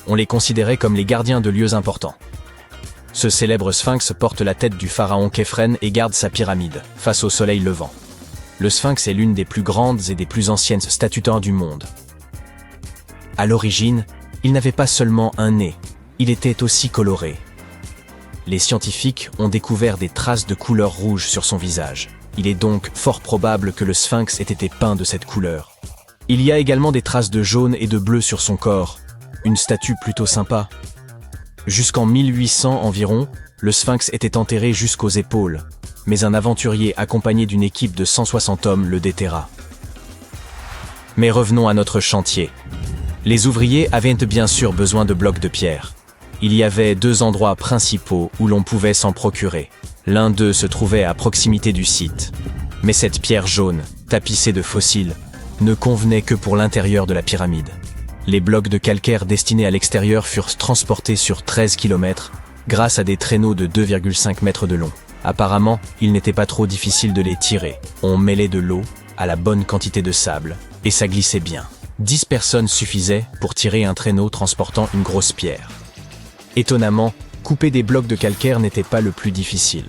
On les considérait comme les gardiens de lieux importants. Ce célèbre sphinx porte la tête du pharaon Khéphren et garde sa pyramide, face au soleil levant. Le sphinx est l'une des plus grandes et des plus anciennes statues du monde. À l'origine, il n'avait pas seulement un nez, il était aussi coloré. Les scientifiques ont découvert des traces de couleur rouge sur son visage. Il est donc fort probable que le sphinx ait été peint de cette couleur. Il y a également des traces de jaune et de bleu sur son corps, une statue plutôt sympa. Jusqu'en 1800 environ, le sphinx était enterré jusqu'aux épaules, mais un aventurier accompagné d'une équipe de 160 hommes le déterra. Mais revenons à notre chantier. Les ouvriers avaient bien sûr besoin de blocs de pierre. Il y avait 2 endroits principaux où l'on pouvait s'en procurer. L'un d'eux se trouvait à proximité du site. Mais cette pierre jaune, tapissée de fossiles, ne convenait que pour l'intérieur de la pyramide. Les blocs de calcaire destinés à l'extérieur furent transportés sur 13 km grâce à des traîneaux de 2,5 mètres de long. Apparemment, il n'était pas trop difficile de les tirer. On mêlait de l'eau à la bonne quantité de sable, et ça glissait bien. 10 personnes suffisaient pour tirer un traîneau transportant une grosse pierre. Étonnamment, couper des blocs de calcaire n'était pas le plus difficile.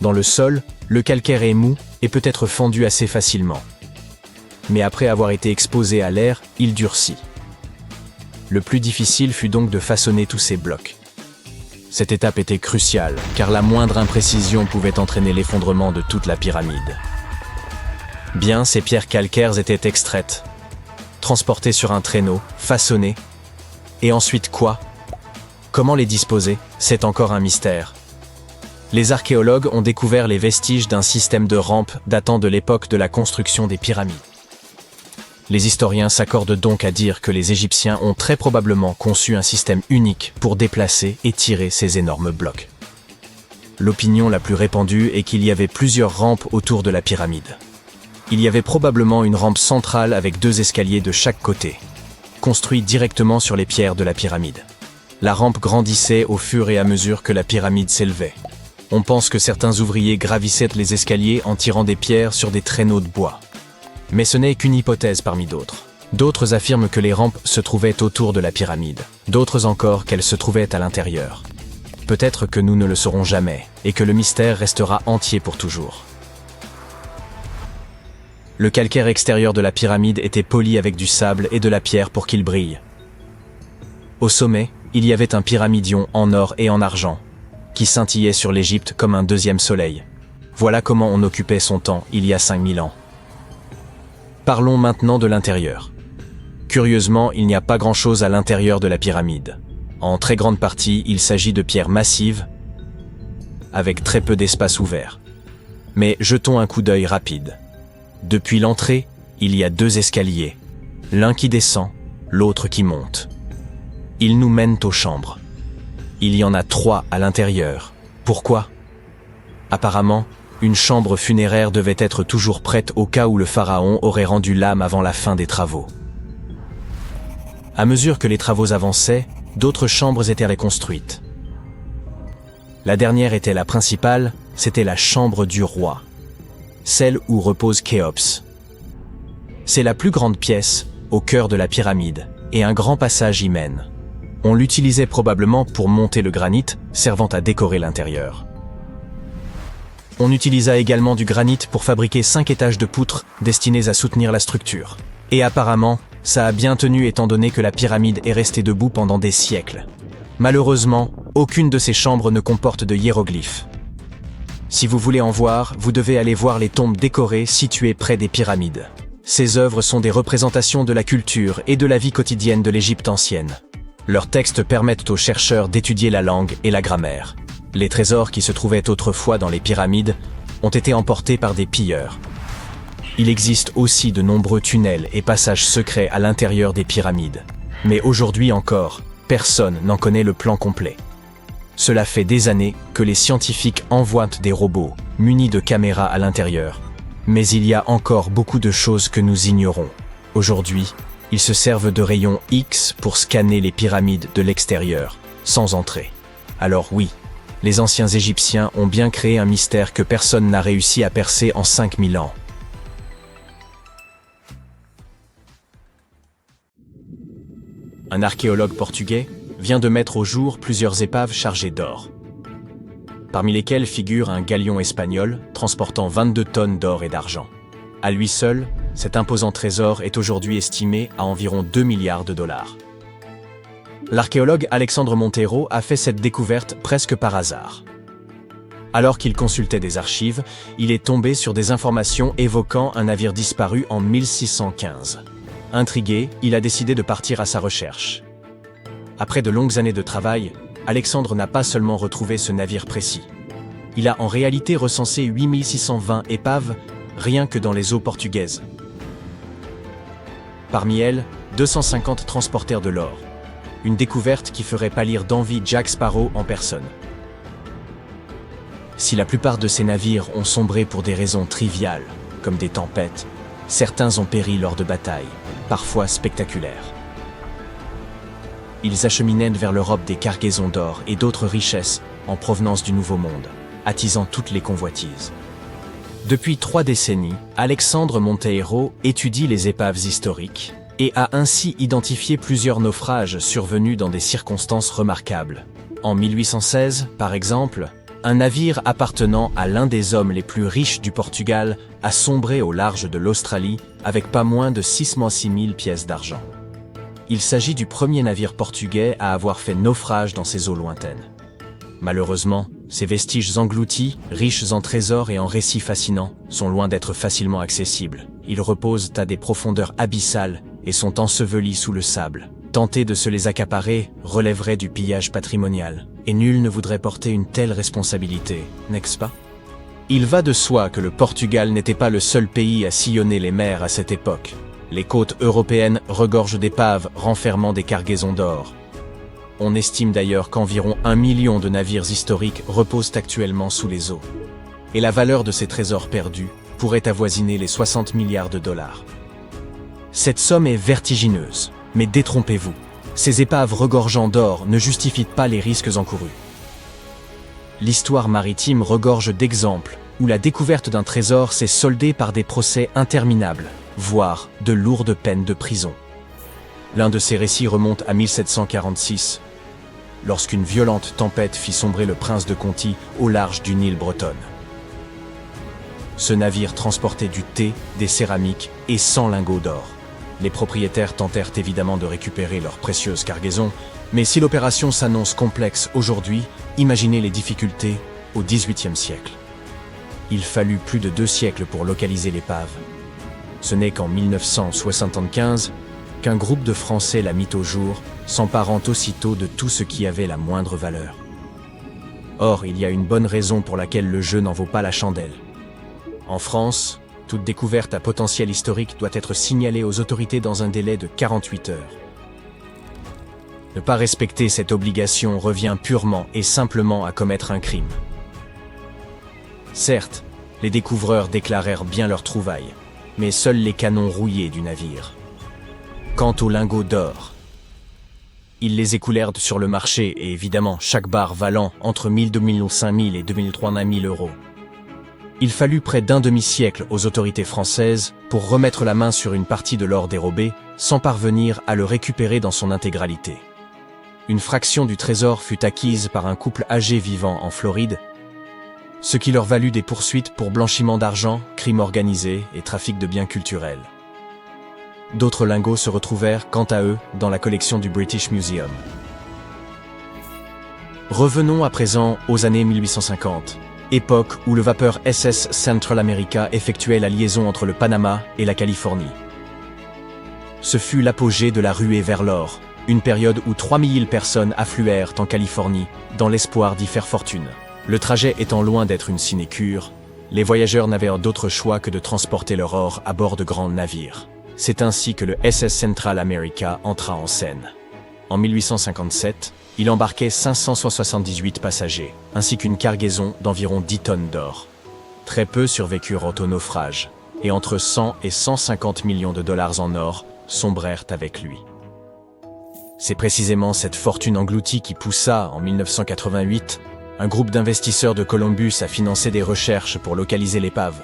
Dans le sol, le calcaire est mou et peut être fendu assez facilement. Mais après avoir été exposé à l'air, il durcit. Le plus difficile fut donc de façonner tous ces blocs. Cette étape était cruciale, car la moindre imprécision pouvait entraîner l'effondrement de toute la pyramide. Bien, ces pierres calcaires étaient extraites, transportées sur un traîneau, façonnées. Et ensuite quoi ? Comment les disposer ? C'est encore un mystère. Les archéologues ont découvert les vestiges d'un système de rampes datant de l'époque de la construction des pyramides. Les historiens s'accordent donc à dire que les Égyptiens ont très probablement conçu un système unique pour déplacer et tirer ces énormes blocs. L'opinion la plus répandue est qu'il y avait plusieurs rampes autour de la pyramide. Il y avait probablement une rampe centrale avec 2 escaliers de chaque côté, construits directement sur les pierres de la pyramide. La rampe grandissait au fur et à mesure que la pyramide s'élevait. On pense que certains ouvriers gravissaient les escaliers en tirant des pierres sur des traîneaux de bois. Mais ce n'est qu'une hypothèse parmi d'autres. D'autres affirment que les rampes se trouvaient autour de la pyramide, d'autres encore qu'elles se trouvaient à l'intérieur. Peut-être que nous ne le saurons jamais, et que le mystère restera entier pour toujours. Le calcaire extérieur de la pyramide était poli avec du sable et de la pierre pour qu'il brille. Au sommet, il y avait un pyramidion en or et en argent, qui scintillait sur l'Égypte comme un deuxième soleil. Voilà comment on occupait son temps il y a 5000 ans. Parlons maintenant de l'intérieur. Curieusement, il n'y a pas grand-chose à l'intérieur de la pyramide. En très grande partie, il s'agit de pierres massives, avec très peu d'espace ouvert. Mais jetons un coup d'œil rapide. Depuis l'entrée, il y a 2 escaliers, l'un qui descend, l'autre qui monte. Ils nous mènent aux chambres. Il y en a 3 à l'intérieur. Pourquoi? Apparemment, une chambre funéraire devait être toujours prête au cas où le pharaon aurait rendu l'âme avant la fin des travaux. À mesure que les travaux avançaient, d'autres chambres étaient reconstruites. La dernière était la principale, c'était la chambre du roi, celle où repose Khéops. C'est la plus grande pièce, au cœur de la pyramide, et un grand passage y mène. On l'utilisait probablement pour monter le granit, servant à décorer l'intérieur. On utilisa également du granit pour fabriquer 5 étages de poutres destinés à soutenir la structure. Et apparemment, ça a bien tenu étant donné que la pyramide est restée debout pendant des siècles. Malheureusement, aucune de ces chambres ne comporte de hiéroglyphes. Si vous voulez en voir, vous devez aller voir les tombes décorées situées près des pyramides. Ces œuvres sont des représentations de la culture et de la vie quotidienne de l'Égypte ancienne. Leurs textes permettent aux chercheurs d'étudier la langue et la grammaire. Les trésors qui se trouvaient autrefois dans les pyramides ont été emportés par des pilleurs. Il existe aussi de nombreux tunnels et passages secrets à l'intérieur des pyramides. Mais aujourd'hui encore, personne n'en connaît le plan complet. Cela fait des années que les scientifiques envoient des robots munis de caméras à l'intérieur. Mais il y a encore beaucoup de choses que nous ignorons. Aujourd'hui, ils se servent de rayons X pour scanner les pyramides de l'extérieur, sans entrer. Alors oui, les anciens Égyptiens ont bien créé un mystère que personne n'a réussi à percer en 5000 ans. Un archéologue portugais vient de mettre au jour plusieurs épaves chargées d'or, parmi lesquelles figure un galion espagnol transportant 22 tonnes d'or et d'argent. À lui seul, cet imposant trésor est aujourd'hui estimé à environ 2 milliards de dollars. L'archéologue Alexandre Monteiro a fait cette découverte presque par hasard. Alors qu'il consultait des archives, il est tombé sur des informations évoquant un navire disparu en 1615. Intrigué, il a décidé de partir à sa recherche. Après de longues années de travail, Alexandre n'a pas seulement retrouvé ce navire précis. Il a en réalité recensé 8620 épaves rien que dans les eaux portugaises. Parmi elles, 250 transportèrent de l'or. Une découverte qui ferait pâlir d'envie Jack Sparrow en personne. Si la plupart de ces navires ont sombré pour des raisons triviales, comme des tempêtes, certains ont péri lors de batailles, parfois spectaculaires. Ils acheminaient vers l'Europe des cargaisons d'or et d'autres richesses en provenance du Nouveau Monde, attisant toutes les convoitises. Depuis 3 décennies, Alexandre Monteiro étudie les épaves historiques et a ainsi identifié plusieurs naufrages survenus dans des circonstances remarquables. En 1816, par exemple, un navire appartenant à l'un des hommes les plus riches du Portugal a sombré au large de l'Australie avec pas moins de 6 000 pièces d'argent. Il s'agit du premier navire portugais à avoir fait naufrage dans ces eaux lointaines. Malheureusement, ces vestiges engloutis, riches en trésors et en récits fascinants, sont loin d'être facilement accessibles. Ils reposent à des profondeurs abyssales et sont ensevelis sous le sable. Tenter de se les accaparer relèverait du pillage patrimonial, et nul ne voudrait porter une telle responsabilité, n'est-ce pas? Il va de soi que le Portugal n'était pas le seul pays à sillonner les mers à cette époque. Les côtes européennes regorgent d'épaves renfermant des cargaisons d'or. On estime d'ailleurs qu'environ 1 million de navires historiques reposent actuellement sous les eaux. Et la valeur de ces trésors perdus pourrait avoisiner les 60 milliards de dollars. Cette somme est vertigineuse, mais détrompez-vous, ces épaves regorgeant d'or ne justifient pas les risques encourus. L'histoire maritime regorge d'exemples où la découverte d'un trésor s'est soldée par des procès interminables, voire de lourdes peines de prison. L'un de ces récits remonte à 1746, lorsqu'une violente tempête fit sombrer le prince de Conti au large d'une île bretonne. Ce navire transportait du thé, des céramiques et 100 lingots d'or. Les propriétaires tentèrent évidemment de récupérer leur précieuse cargaison, mais si l'opération s'annonce complexe aujourd'hui, imaginez les difficultés au XVIIIe siècle. Il fallut plus de 2 siècles pour localiser l'épave. Ce n'est qu'en 1975 qu'un groupe de Français la mit au jour, s'emparant aussitôt de tout ce qui avait la moindre valeur. Or, il y a une bonne raison pour laquelle le jeu n'en vaut pas la chandelle. En France, toute découverte à potentiel historique doit être signalée aux autorités dans un délai de 48 heures. Ne pas respecter cette obligation revient purement et simplement à commettre un crime. Certes, les découvreurs déclarèrent bien leurs trouvailles, mais seuls les canons rouillés du navire. Quant aux lingots d'or, ils les écoulèrent sur le marché et évidemment chaque barre valant entre 1 000, 2 000, 5 000 et 2 000, 3 000 euros. Il fallut près d'un demi-siècle aux autorités françaises pour remettre la main sur une partie de l'or dérobé, sans parvenir à le récupérer dans son intégralité. Une fraction du trésor fut acquise par un couple âgé vivant en Floride, ce qui leur valut des poursuites pour blanchiment d'argent, crime organisé et trafic de biens culturels. D'autres lingots se retrouvèrent, quant à eux, dans la collection du British Museum. Revenons à présent aux années 1850, époque où le vapeur SS Central America effectuait la liaison entre le Panama et la Californie. Ce fut l'apogée de la ruée vers l'or, une période où 3 000 personnes affluèrent en Californie dans l'espoir d'y faire fortune. Le trajet étant loin d'être une sinécure, les voyageurs n'avaient d'autre choix que de transporter leur or à bord de grands navires. C'est ainsi que le SS Central America entra en scène. En 1857, il embarquait 578 passagers, ainsi qu'une cargaison d'environ 10 tonnes d'or. Très peu survécurent au naufrage, et entre 100 et 150 millions de dollars en or sombrèrent avec lui. C'est précisément cette fortune engloutie qui poussa, en 1988, un groupe d'investisseurs de Columbus à financer des recherches pour localiser l'épave.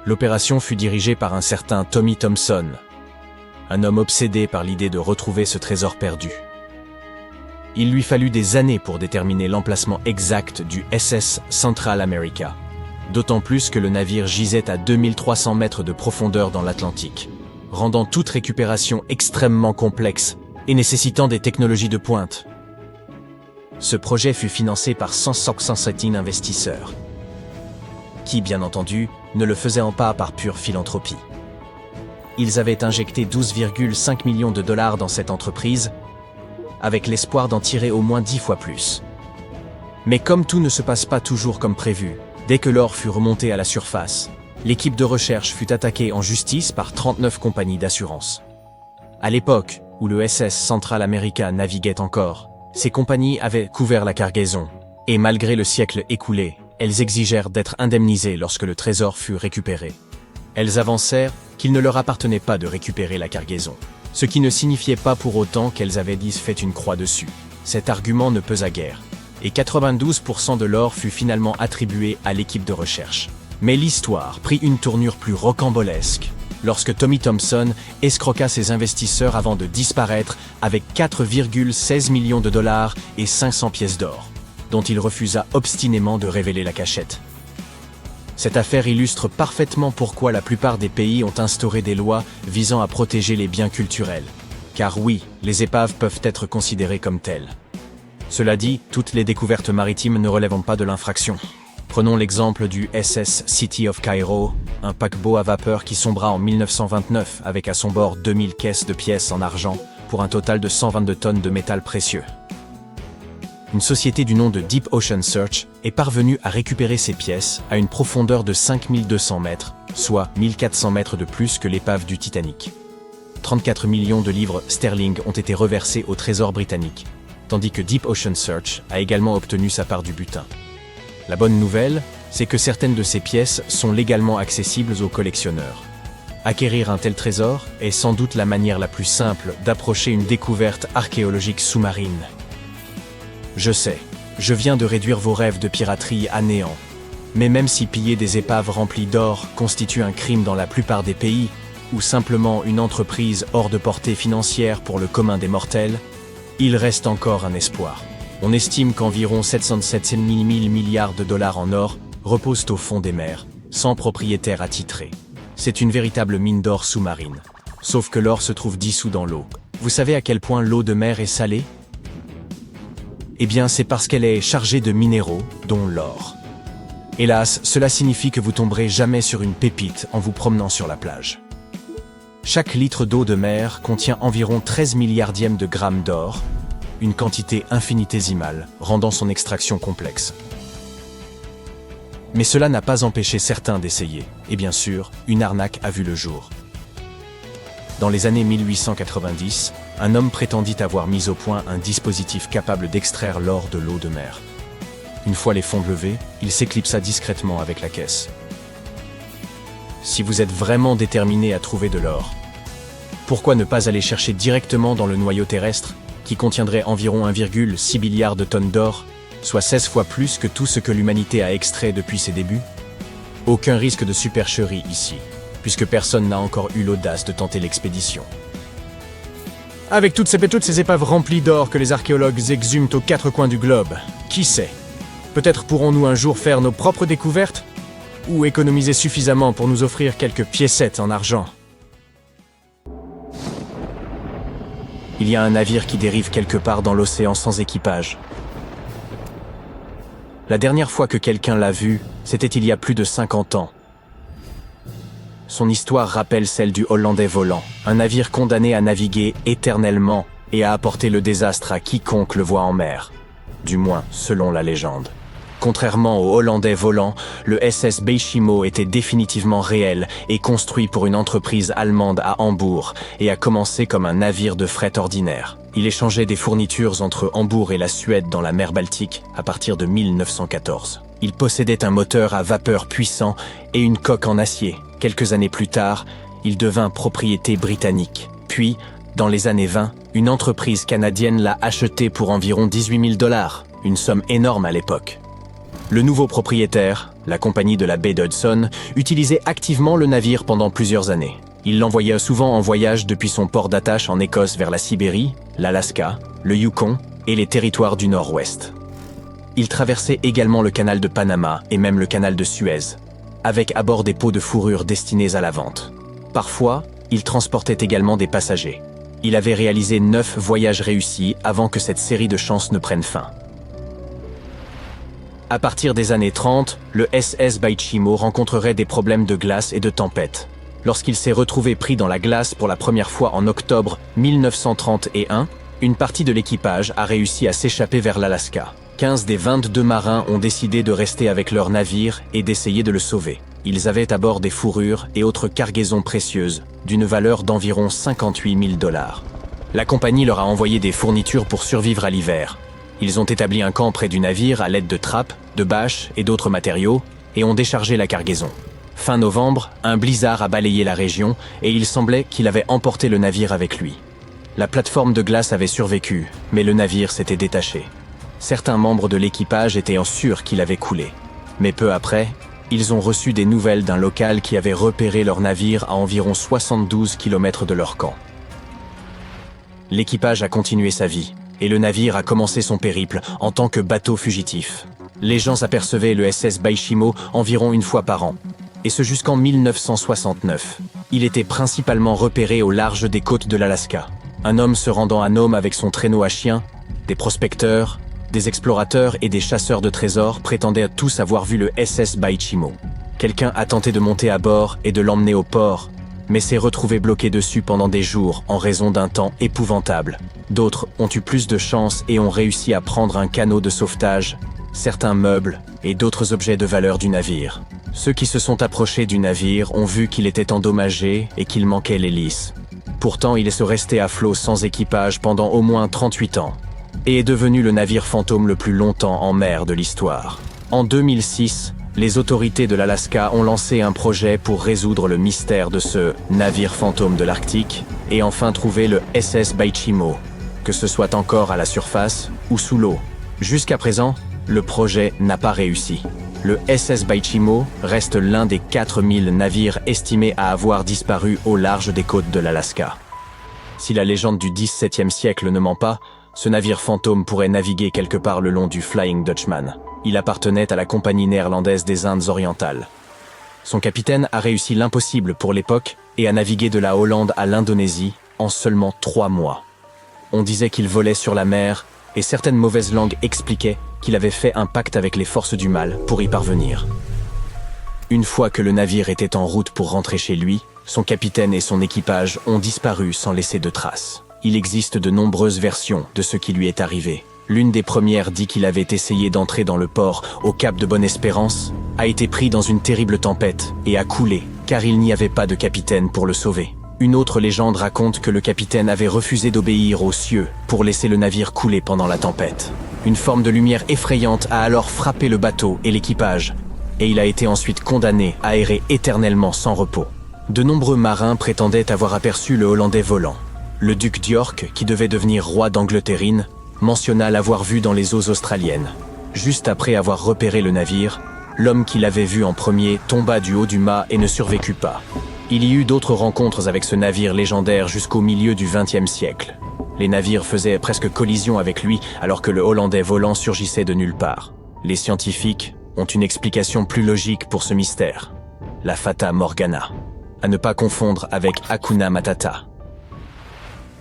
L'opération fut dirigée par un certain Tommy Thompson, un homme obsédé par l'idée de retrouver ce trésor perdu. Il lui fallut des années pour déterminer l'emplacement exact du SS Central America, d'autant plus que le navire gisait à 2300 mètres de profondeur dans l'Atlantique, rendant toute récupération extrêmement complexe et nécessitant des technologies de pointe. Ce projet fut financé par 117 investisseurs, qui, bien entendu, ne le faisaient pas par pure philanthropie. Ils avaient injecté 12,5 millions de dollars dans cette entreprise, avec l'espoir d'en tirer au moins 10 fois plus. Mais comme tout ne se passe pas toujours comme prévu, dès que l'or fut remonté à la surface, l'équipe de recherche fut attaquée en justice par 39 compagnies d'assurance. À l'époque où le SS Central America naviguait encore, ces compagnies avaient couvert la cargaison, et malgré le siècle écoulé, elles exigèrent d'être indemnisées lorsque le trésor fut récupéré. Elles avancèrent qu'il ne leur appartenait pas de récupérer la cargaison, ce qui ne signifiait pas pour autant qu'elles avaient fait une croix dessus. Cet argument ne pesa guère, et 92% de l'or fut finalement attribué à l'équipe de recherche. Mais l'histoire prit une tournure plus rocambolesque, lorsque Tommy Thompson escroqua ses investisseurs avant de disparaître avec 4,16 millions de dollars et 500 pièces d'or, dont il refusa obstinément de révéler la cachette. Cette affaire illustre parfaitement pourquoi la plupart des pays ont instauré des lois visant à protéger les biens culturels. Car oui, les épaves peuvent être considérées comme telles. Cela dit, toutes les découvertes maritimes ne relèvent pas de l'infraction. Prenons l'exemple du SS City of Cairo, un paquebot à vapeur qui sombra en 1929 avec à son bord 2000 caisses de pièces en argent, pour un total de 122 tonnes de métal précieux. Une société du nom de Deep Ocean Search est parvenue à récupérer ces pièces à une profondeur de 5200 mètres, soit 1400 mètres de plus que l'épave du Titanic. 34 millions de livres sterling ont été reversés au Trésor britannique, tandis que Deep Ocean Search a également obtenu sa part du butin. La bonne nouvelle, c'est que certaines de ces pièces sont légalement accessibles aux collectionneurs. Acquérir un tel trésor est sans doute la manière la plus simple d'approcher une découverte archéologique sous-marine. Je sais, je viens de réduire vos rêves de piraterie à néant. Mais même si piller des épaves remplies d'or constitue un crime dans la plupart des pays, ou simplement une entreprise hors de portée financière pour le commun des mortels, il reste encore un espoir. On estime qu'environ 707 000 milliards de dollars en or reposent au fond des mers, sans propriétaire attitré. C'est une véritable mine d'or sous-marine. Sauf que l'or se trouve dissous dans l'eau. Vous savez à quel point l'eau de mer est salée ? Eh bien, c'est parce qu'elle est chargée de minéraux, dont l'or. Hélas, cela signifie que vous tomberez jamais sur une pépite en vous promenant sur la plage. Chaque litre d'eau de mer contient environ 13 milliardièmes de grammes d'or, une quantité infinitésimale, rendant son extraction complexe. Mais cela n'a pas empêché certains d'essayer, et bien sûr, une arnaque a vu le jour. Dans les années 1890, un homme prétendit avoir mis au point un dispositif capable d'extraire l'or de l'eau de mer. Une fois les fonds levés, il s'éclipsa discrètement avec la caisse. Si vous êtes vraiment déterminé à trouver de l'or, pourquoi ne pas aller chercher directement dans le noyau terrestre, qui contiendrait environ 1,6 milliard de tonnes d'or, soit 16 fois plus que tout ce que l'humanité a extrait depuis ses débuts? Aucun risque de supercherie ici, puisque personne n'a encore eu l'audace de tenter l'expédition. Avec toutes ces épaves remplies d'or que les archéologues exhument aux quatre coins du globe, qui sait? Peut-être pourrons-nous un jour faire nos propres découvertes? Ou économiser suffisamment pour nous offrir quelques piécettes en argent? Il y a un navire qui dérive quelque part dans l'océan sans équipage. La dernière fois que quelqu'un l'a vu, c'était il y a plus de 50 ans. Son histoire rappelle celle du Hollandais volant, un navire condamné à naviguer éternellement et à apporter le désastre à quiconque le voit en mer. Du moins, selon la légende. Contrairement au Hollandais volant, le SS Beijimo était définitivement réel et construit pour une entreprise allemande à Hambourg et a commencé comme un navire de fret ordinaire. Il échangeait des fournitures entre Hambourg et la Suède dans la mer Baltique à partir de 1914. Il possédait un moteur à vapeur puissant et une coque en acier. Quelques années plus tard, il devint propriété britannique. Puis, dans les années 20, une entreprise canadienne l'a acheté pour environ 18 000 $, une somme énorme à l'époque. Le nouveau propriétaire, la compagnie de la baie d'Hudson, utilisait activement le navire pendant plusieurs années. Il l'envoyait souvent en voyage depuis son port d'attache en Écosse vers la Sibérie, l'Alaska, le Yukon et les territoires du Nord-Ouest. Il traversait également le canal de Panama et même le canal de Suez, avec à bord des pots de fourrure destinés à la vente. Parfois, il transportait également des passagers. Il avait réalisé 9 voyages réussis avant que cette série de chances ne prenne fin. À partir des années 30, le SS Beijimo rencontrerait des problèmes de glace et de tempête. Lorsqu'il s'est retrouvé pris dans la glace pour la première fois en octobre 1931, une partie de l'équipage a réussi à s'échapper vers l'Alaska. 15 des 22 marins ont décidé de rester avec leur navire et d'essayer de le sauver. Ils avaient à bord des fourrures et autres cargaisons précieuses, d'une valeur d'environ 58 000 $. La compagnie leur a envoyé des fournitures pour survivre à l'hiver. Ils ont établi un camp près du navire à l'aide de trappes, de bâches et d'autres matériaux, et ont déchargé la cargaison. Fin novembre, un blizzard a balayé la région, et il semblait qu'il avait emporté le navire avec lui. La plateforme de glace avait survécu, mais le navire s'était détaché. Certains membres de l'équipage étaient sûrs qu'il avait coulé. Mais peu après, ils ont reçu des nouvelles d'un local qui avait repéré leur navire à environ 72 km de leur camp. L'équipage a continué sa vie, et le navire a commencé son périple en tant que bateau fugitif. Les gens apercevaient le SS Beijimo environ une fois par an, et ce jusqu'en 1969. Il était principalement repéré au large des côtes de l'Alaska. Un homme se rendant à Nome avec son traîneau à chiens, des prospecteurs, des explorateurs et des chasseurs de trésors prétendaient tous avoir vu le SS Beijimo. Quelqu'un a tenté de monter à bord et de l'emmener au port, mais s'est retrouvé bloqué dessus pendant des jours en raison d'un temps épouvantable. D'autres ont eu plus de chance et ont réussi à prendre un canot de sauvetage, certains meubles et d'autres objets de valeur du navire. Ceux qui se sont approchés du navire ont vu qu'il était endommagé et qu'il manquait l'hélice. Pourtant, il est resté à flot sans équipage pendant au moins 38 ans et est devenu le navire fantôme le plus longtemps en mer de l'histoire. En 2006, les autorités de l'Alaska ont lancé un projet pour résoudre le mystère de ce navire fantôme de l'Arctique et enfin trouver le SS Baichimo, que ce soit encore à la surface ou sous l'eau. Jusqu'à présent, le projet n'a pas réussi. Le SS Baichimo reste l'un des 4000 navires estimés à avoir disparu au large des côtes de l'Alaska. Si la légende du XVIIe siècle ne ment pas, ce navire fantôme pourrait naviguer quelque part le long du Flying Dutchman. Il appartenait à la Compagnie néerlandaise des Indes orientales. Son capitaine a réussi l'impossible pour l'époque et a navigué de la Hollande à l'Indonésie en seulement 3 mois. On disait qu'il volait sur la mer et certaines mauvaises langues expliquaient qu'il avait fait un pacte avec les forces du mal pour y parvenir. Une fois que le navire était en route pour rentrer chez lui, son capitaine et son équipage ont disparu sans laisser de traces. Il existe de nombreuses versions de ce qui lui est arrivé. L'une des premières dit qu'il avait essayé d'entrer dans le port au cap de Bonne-Espérance, a été pris dans une terrible tempête et a coulé, car il n'y avait pas de capitaine pour le sauver. Une autre légende raconte que le capitaine avait refusé d'obéir aux cieux pour laisser le navire couler pendant la tempête. Une forme de lumière effrayante a alors frappé le bateau et l'équipage, et il a été ensuite condamné à errer éternellement sans repos. De nombreux marins prétendaient avoir aperçu le Hollandais volant. Le duc d'York, qui devait devenir roi d'Angleterre, mentionna l'avoir vu dans les eaux australiennes. Juste après avoir repéré le navire, l'homme qui l'avait vu en premier tomba du haut du mât et ne survécut pas. Il y eut d'autres rencontres avec ce navire légendaire jusqu'au milieu du XXe siècle. Les navires faisaient presque collision avec lui alors que le Hollandais volant surgissait de nulle part. Les scientifiques ont une explication plus logique pour ce mystère. La Fata Morgana. À ne pas confondre avec Hakuna Matata.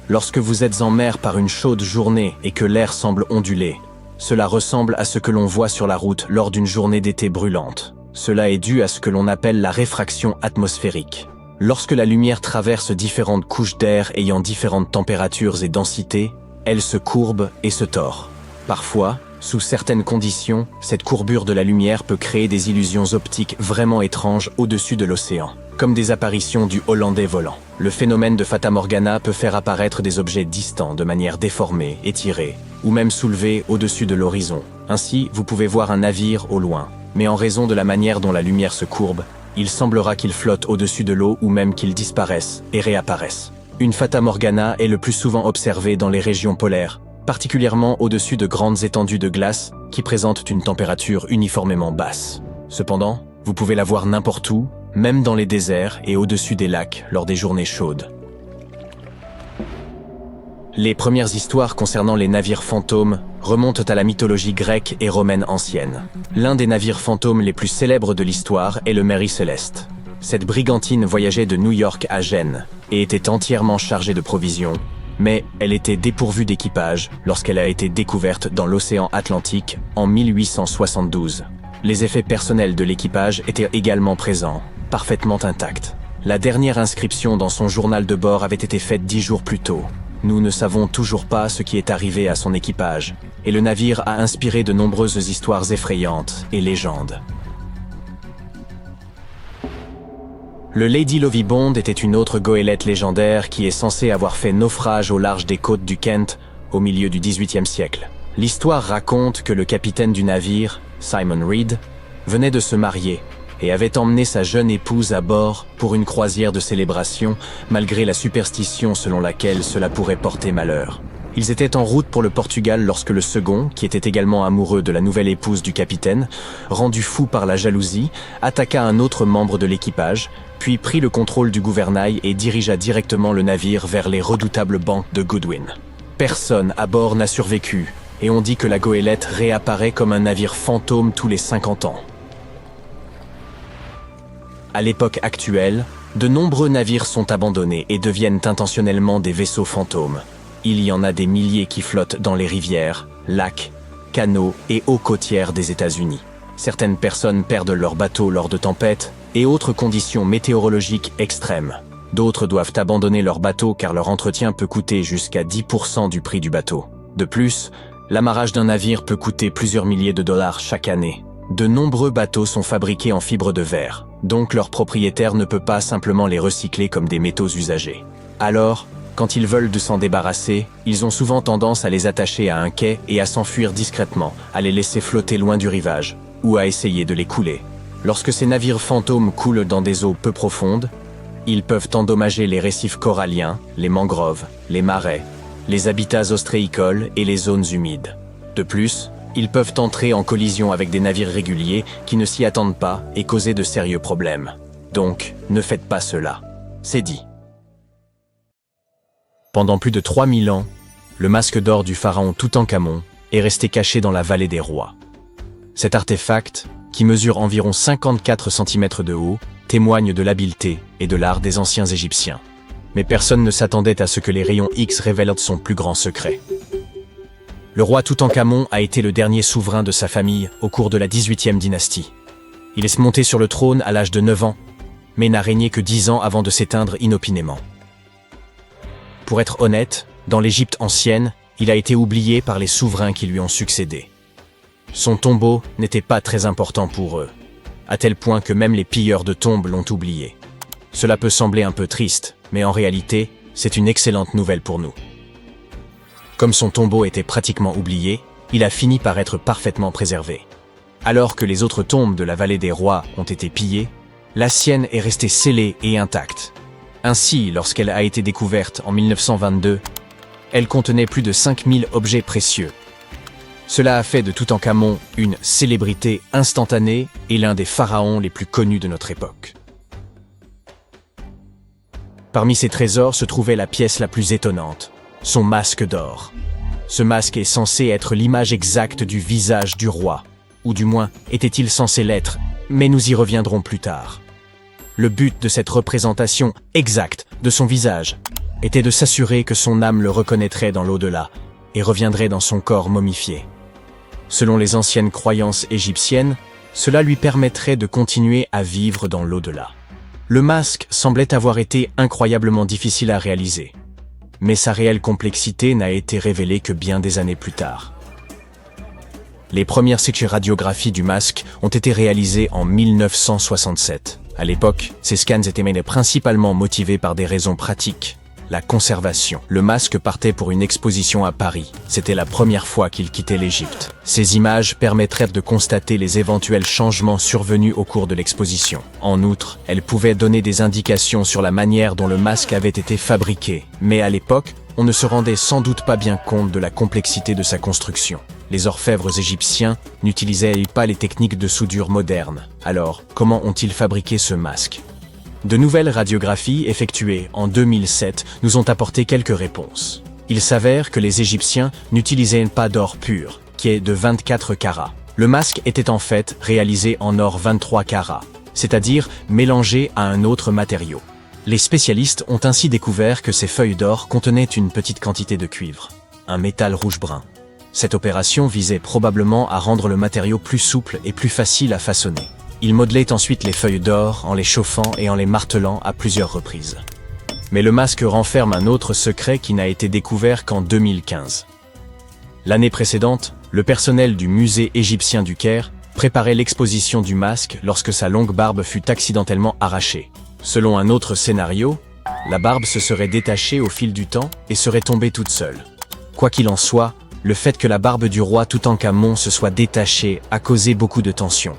Lorsque vous êtes en mer par une chaude journée et que l'air semble onduler, cela ressemble à ce que l'on voit sur la route lors d'une journée d'été brûlante. Cela est dû à ce que l'on appelle la réfraction atmosphérique. Lorsque la lumière traverse différentes couches d'air ayant différentes températures et densités, elle se courbe et se tord. Parfois, sous certaines conditions, cette courbure de la lumière peut créer des illusions optiques vraiment étranges au-dessus de l'océan, comme des apparitions du Hollandais volant. Le phénomène de Fata Morgana peut faire apparaître des objets distants de manière déformée, étirée, ou même soulevée au-dessus de l'horizon. Ainsi, vous pouvez voir un navire au loin, mais en raison de la manière dont la lumière se courbe, il semblera qu'il flotte au-dessus de l'eau ou même qu'il disparaisse et réapparaisse. Une Fata Morgana est le plus souvent observée dans les régions polaires, particulièrement au-dessus de grandes étendues de glace qui présentent une température uniformément basse. Cependant, vous pouvez la voir n'importe où, même dans les déserts et au-dessus des lacs lors des journées chaudes. Les premières histoires concernant les navires fantômes remontent à la mythologie grecque et romaine ancienne. L'un des navires fantômes les plus célèbres de l'histoire est le Mary Celeste. Cette brigantine voyageait de New York à Gênes et était entièrement chargée de provisions, mais elle était dépourvue d'équipage lorsqu'elle a été découverte dans l'océan Atlantique en 1872. Les effets personnels de l'équipage étaient également présents, parfaitement intacts. La dernière inscription dans son journal de bord avait été faite 10 jours plus tôt. Nous ne savons toujours pas ce qui est arrivé à son équipage, et le navire a inspiré de nombreuses histoires effrayantes et légendes. Le Lady Lovibond était une autre goélette légendaire qui est censée avoir fait naufrage au large des côtes du Kent au milieu du XVIIIe siècle. L'histoire raconte que le capitaine du navire, Simon Reed, venait de se marier et avait emmené sa jeune épouse à bord pour une croisière de célébration, malgré la superstition selon laquelle cela pourrait porter malheur. Ils étaient en route pour le Portugal lorsque le second, qui était également amoureux de la nouvelle épouse du capitaine, rendu fou par la jalousie, attaqua un autre membre de l'équipage, puis prit le contrôle du gouvernail et dirigea directement le navire vers les redoutables banques de Goodwin. Personne à bord n'a survécu, et on dit que la goélette réapparaît comme un navire fantôme tous les 50 ans. À l'époque actuelle, de nombreux navires sont abandonnés et deviennent intentionnellement des vaisseaux fantômes. Il y en a des milliers qui flottent dans les rivières, lacs, canaux et eaux côtières des États-Unis. Certaines personnes perdent leur bateau lors de tempêtes et autres conditions météorologiques extrêmes. D'autres doivent abandonner leur bateau car leur entretien peut coûter jusqu'à 10% du prix du bateau. De plus, l'amarrage d'un navire peut coûter plusieurs milliers de dollars chaque année. De nombreux bateaux sont fabriqués en fibre de verre, donc leur propriétaire ne peut pas simplement les recycler comme des métaux usagés. Alors, quand ils veulent de s'en débarrasser, ils ont souvent tendance à les attacher à un quai et à s'enfuir discrètement, à les laisser flotter loin du rivage, ou à essayer de les couler. Lorsque ces navires fantômes coulent dans des eaux peu profondes, ils peuvent endommager les récifs coralliens, les mangroves, les marais, les habitats ostréicoles et les zones humides. De plus, ils peuvent entrer en collision avec des navires réguliers qui ne s'y attendent pas et causer de sérieux problèmes. Donc, ne faites pas cela. C'est dit. Pendant plus de 3000 ans, le masque d'or du pharaon Toutankhamon est resté caché dans la vallée des rois. Cet artefact, qui mesure environ 54 cm de haut, témoigne de l'habileté et de l'art des anciens Égyptiens. Mais personne ne s'attendait à ce que les rayons X révèlent son plus grand secret. Le roi Toutankhamon a été le dernier souverain de sa famille au cours de la 18e dynastie. Il est monté sur le trône à l'âge de 9 ans, mais n'a régné que 10 ans avant de s'éteindre inopinément. Pour être honnête, dans l'Égypte ancienne, il a été oublié par les souverains qui lui ont succédé. Son tombeau n'était pas très important pour eux, à tel point que même les pilleurs de tombes l'ont oublié. Cela peut sembler un peu triste, mais en réalité, c'est une excellente nouvelle pour nous. Comme son tombeau était pratiquement oublié, il a fini par être parfaitement préservé. Alors que les autres tombes de la vallée des rois ont été pillées, la sienne est restée scellée et intacte. Ainsi, lorsqu'elle a été découverte en 1922, elle contenait plus de 5000 objets précieux. Cela a fait de Toutankhamon une célébrité instantanée et l'un des pharaons les plus connus de notre époque. Parmi ces trésors se trouvait la pièce la plus étonnante, son masque d'or. Ce masque est censé être l'image exacte du visage du roi, ou du moins était-il censé l'être, mais nous y reviendrons plus tard. Le but de cette représentation exacte de son visage était de s'assurer que son âme le reconnaîtrait dans l'au-delà et reviendrait dans son corps momifié. Selon les anciennes croyances égyptiennes, cela lui permettrait de continuer à vivre dans l'au-delà. Le masque semblait avoir été incroyablement difficile à réaliser, mais sa réelle complexité n'a été révélée que bien des années plus tard. Les premières radiographies du masque ont été réalisées en 1967. À l'époque, ces scans étaient menés principalement motivés par des raisons pratiques. La conservation. Le masque partait pour une exposition à Paris. C'était la première fois qu'il quittait l'Égypte. Ces images permettraient de constater les éventuels changements survenus au cours de l'exposition. En outre, elles pouvaient donner des indications sur la manière dont le masque avait été fabriqué. Mais à l'époque, on ne se rendait sans doute pas bien compte de la complexité de sa construction. Les orfèvres égyptiens n'utilisaient pas les techniques de soudure modernes. Alors, comment ont-ils fabriqué ce masque ? De nouvelles radiographies effectuées en 2007 nous ont apporté quelques réponses. Il s'avère que les Égyptiens n'utilisaient pas d'or pur, qui est de 24 carats. Le masque était en fait réalisé en or 23 carats, c'est-à-dire mélangé à un autre matériau. Les spécialistes ont ainsi découvert que ces feuilles d'or contenaient une petite quantité de cuivre, un métal rouge-brun. Cette opération visait probablement à rendre le matériau plus souple et plus facile à façonner. Il modelait ensuite les feuilles d'or en les chauffant et en les martelant à plusieurs reprises. Mais le masque renferme un autre secret qui n'a été découvert qu'en 2015. L'année précédente, le personnel du musée égyptien du Caire préparait l'exposition du masque lorsque sa longue barbe fut accidentellement arrachée. Selon un autre scénario, la barbe se serait détachée au fil du temps et serait tombée toute seule. Quoi qu'il en soit, le fait que la barbe du roi Toutankhamon se soit détachée a causé beaucoup de tension.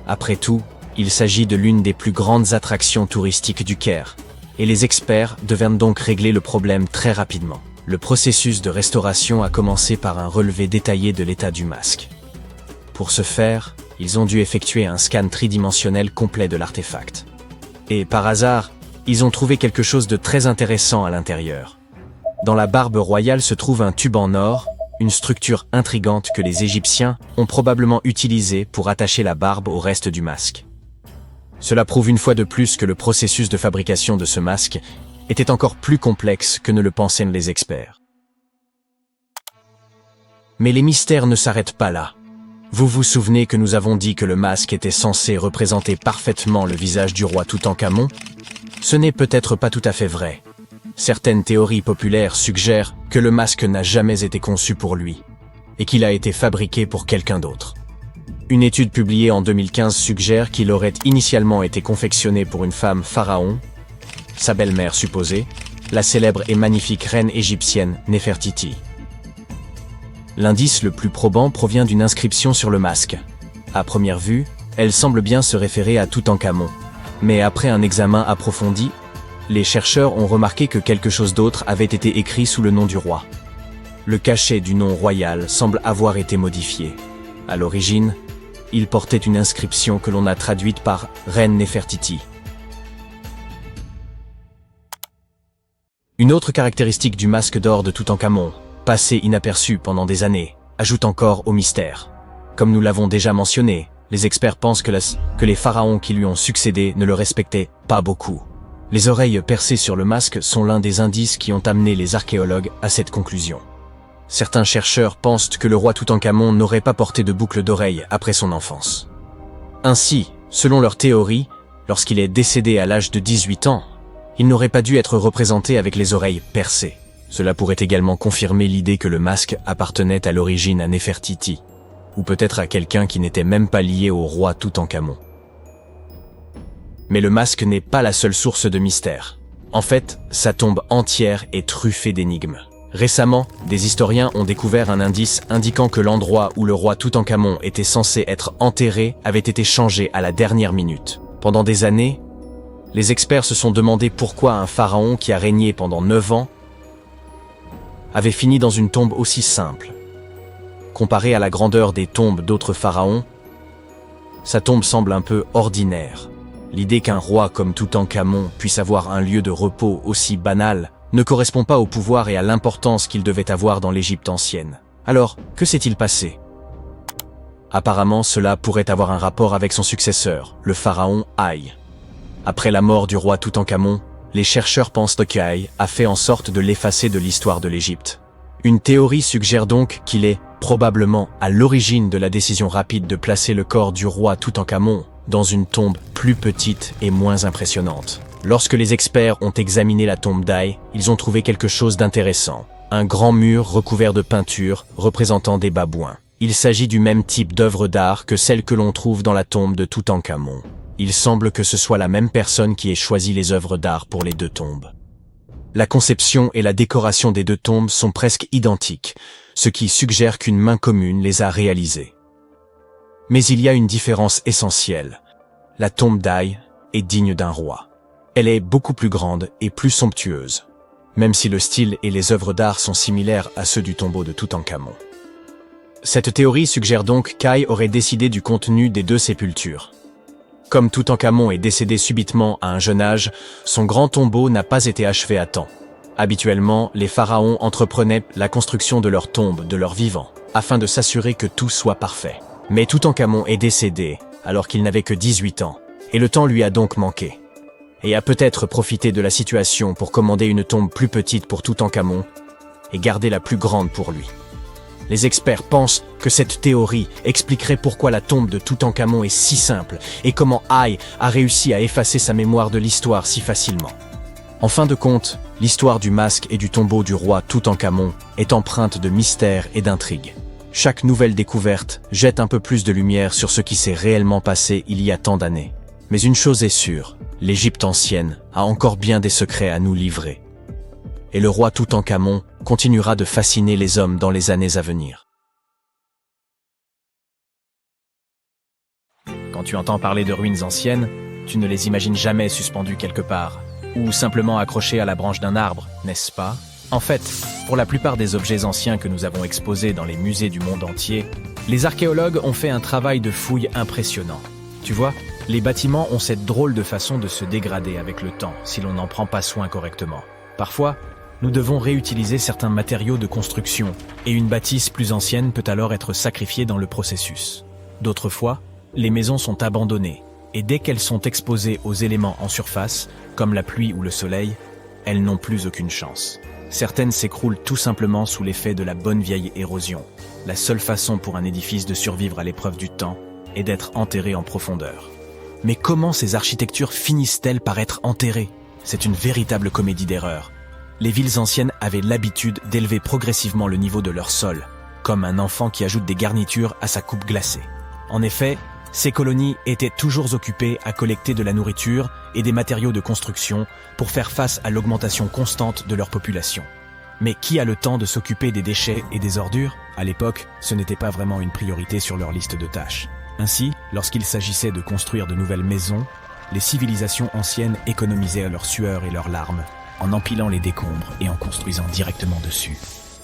Après tout, il s'agit de l'une des plus grandes attractions touristiques du Caire, et les experts devaient donc régler le problème très rapidement. Le processus de restauration a commencé par un relevé détaillé de l'état du masque. Pour ce faire, ils ont dû effectuer un scan tridimensionnel complet de l'artefact. Et par hasard, ils ont trouvé quelque chose de très intéressant à l'intérieur. Dans la barbe royale se trouve un tube en or, une structure intrigante que les Égyptiens ont probablement utilisée pour attacher la barbe au reste du masque. Cela prouve une fois de plus que le processus de fabrication de ce masque était encore plus complexe que ne le pensaient les experts. Mais les mystères ne s'arrêtent pas là. Vous vous souvenez que nous avons dit que le masque était censé représenter parfaitement le visage du roi Toutankhamon ? Ce n'est peut-être pas tout à fait vrai. Certaines théories populaires suggèrent que le masque n'a jamais été conçu pour lui et qu'il a été fabriqué pour quelqu'un d'autre. Une étude publiée en 2015 suggère qu'il aurait initialement été confectionné pour une femme pharaon, sa belle-mère supposée, la célèbre et magnifique reine égyptienne Néfertiti. L'indice le plus probant provient d'une inscription sur le masque. À première vue, elle semble bien se référer à Toutankhamon. Mais après un examen approfondi, les chercheurs ont remarqué que quelque chose d'autre avait été écrit sous le nom du roi. Le cachet du nom royal semble avoir été modifié. À l'origine, il portait une inscription que l'on a traduite par « Reine Néfertiti ». Une autre caractéristique du masque d'or de Toutankhamon, passé inaperçu pendant des années, ajoute encore au mystère. Comme nous l'avons déjà mentionné, les experts pensent que les pharaons qui lui ont succédé ne le respectaient pas beaucoup. Les oreilles percées sur le masque sont l'un des indices qui ont amené les archéologues à cette conclusion. Certains chercheurs pensent que le roi Toutankhamon n'aurait pas porté de boucle d'oreille après son enfance. Ainsi, selon leur théorie, lorsqu'il est décédé à l'âge de 18 ans, il n'aurait pas dû être représenté avec les oreilles percées. Cela pourrait également confirmer l'idée que le masque appartenait à l'origine à Néfertiti, ou peut-être à quelqu'un qui n'était même pas lié au roi Toutankhamon. Mais le masque n'est pas la seule source de mystère. En fait, sa tombe entière est truffée d'énigmes. Récemment, des historiens ont découvert un indice indiquant que l'endroit où le roi Toutankhamon était censé être enterré avait été changé à la dernière minute. Pendant des années, les experts se sont demandé pourquoi un pharaon qui a régné pendant 9 ans avait fini dans une tombe aussi simple. Comparé à la grandeur des tombes d'autres pharaons, sa tombe semble un peu ordinaire. L'idée qu'un roi comme Toutankhamon puisse avoir un lieu de repos aussi banal ne correspond pas au pouvoir et à l'importance qu'il devait avoir dans l'Égypte ancienne. Alors, que s'est-il passé? Apparemment, cela pourrait avoir un rapport avec son successeur, le pharaon Haï. Après la mort du roi Toutankhamon, les chercheurs pensent que Haï a fait en sorte de l'effacer de l'histoire de l'Égypte. Une théorie suggère donc qu'il est probablement à l'origine de la décision rapide de placer le corps du roi Toutankhamon dans une tombe plus petite et moins impressionnante. Lorsque les experts ont examiné la tombe d'Haï, ils ont trouvé quelque chose d'intéressant. Un grand mur recouvert de peintures représentant des babouins. Il s'agit du même type d'œuvre d'art que celle que l'on trouve dans la tombe de Toutankhamon. Il semble que ce soit la même personne qui ait choisi les œuvres d'art pour les deux tombes. La conception et la décoration des deux tombes sont presque identiques, ce qui suggère qu'une main commune les a réalisées. Mais il y a une différence essentielle. La tombe d'Haï est digne d'un roi. Elle est beaucoup plus grande et plus somptueuse, même si le style et les œuvres d'art sont similaires à ceux du tombeau de Toutankhamon. Cette théorie suggère donc qu'Haï aurait décidé du contenu des deux sépultures. Comme Toutankhamon est décédé subitement à un jeune âge, son grand tombeau n'a pas été achevé à temps. Habituellement, les pharaons entreprenaient la construction de leur tombe de leur vivant, afin de s'assurer que tout soit parfait. Mais Toutankhamon est décédé alors qu'il n'avait que 18 ans, et le temps lui a donc manqué. Et a peut-être profité de la situation pour commander une tombe plus petite pour Toutankhamon et garder la plus grande pour lui. Les experts pensent que cette théorie expliquerait pourquoi la tombe de Toutankhamon est si simple et comment Haï a réussi à effacer sa mémoire de l'histoire si facilement. En fin de compte, l'histoire du masque et du tombeau du roi Toutankhamon est empreinte de mystère et d'intrigue. Chaque nouvelle découverte jette un peu plus de lumière sur ce qui s'est réellement passé il y a tant d'années. Mais une chose est sûre, l'Égypte ancienne a encore bien des secrets à nous livrer. Et le roi Toutankhamon continuera de fasciner les hommes dans les années à venir. Quand tu entends parler de ruines anciennes, tu ne les imagines jamais suspendues quelque part, ou simplement accrochées à la branche d'un arbre, n'est-ce pas? En fait, pour la plupart des objets anciens que nous avons exposés dans les musées du monde entier, les archéologues ont fait un travail de fouille impressionnant. Tu vois, les bâtiments ont cette drôle de façon de se dégrader avec le temps si l'on n'en prend pas soin correctement. Parfois, nous devons réutiliser certains matériaux de construction et une bâtisse plus ancienne peut alors être sacrifiée dans le processus. D'autres fois, les maisons sont abandonnées et dès qu'elles sont exposées aux éléments en surface, comme la pluie ou le soleil, elles n'ont plus aucune chance. Certaines s'écroulent tout simplement sous l'effet de la bonne vieille érosion. La seule façon pour un édifice de survivre à l'épreuve du temps est d'être enterré en profondeur. Mais comment ces architectures finissent-elles par être enterrées? C'est une véritable comédie d'erreurs. Les villes anciennes avaient l'habitude d'élever progressivement le niveau de leur sol, comme un enfant qui ajoute des garnitures à sa coupe glacée. En effet, ces colonies étaient toujours occupées à collecter de la nourriture et des matériaux de construction pour faire face à l'augmentation constante de leur population. Mais qui a le temps de s'occuper des déchets et des ordures? À l'époque, ce n'était pas vraiment une priorité sur leur liste de tâches. Ainsi, lorsqu'il s'agissait de construire de nouvelles maisons, les civilisations anciennes économisaient leur sueur et leurs larmes, en empilant les décombres et en construisant directement dessus.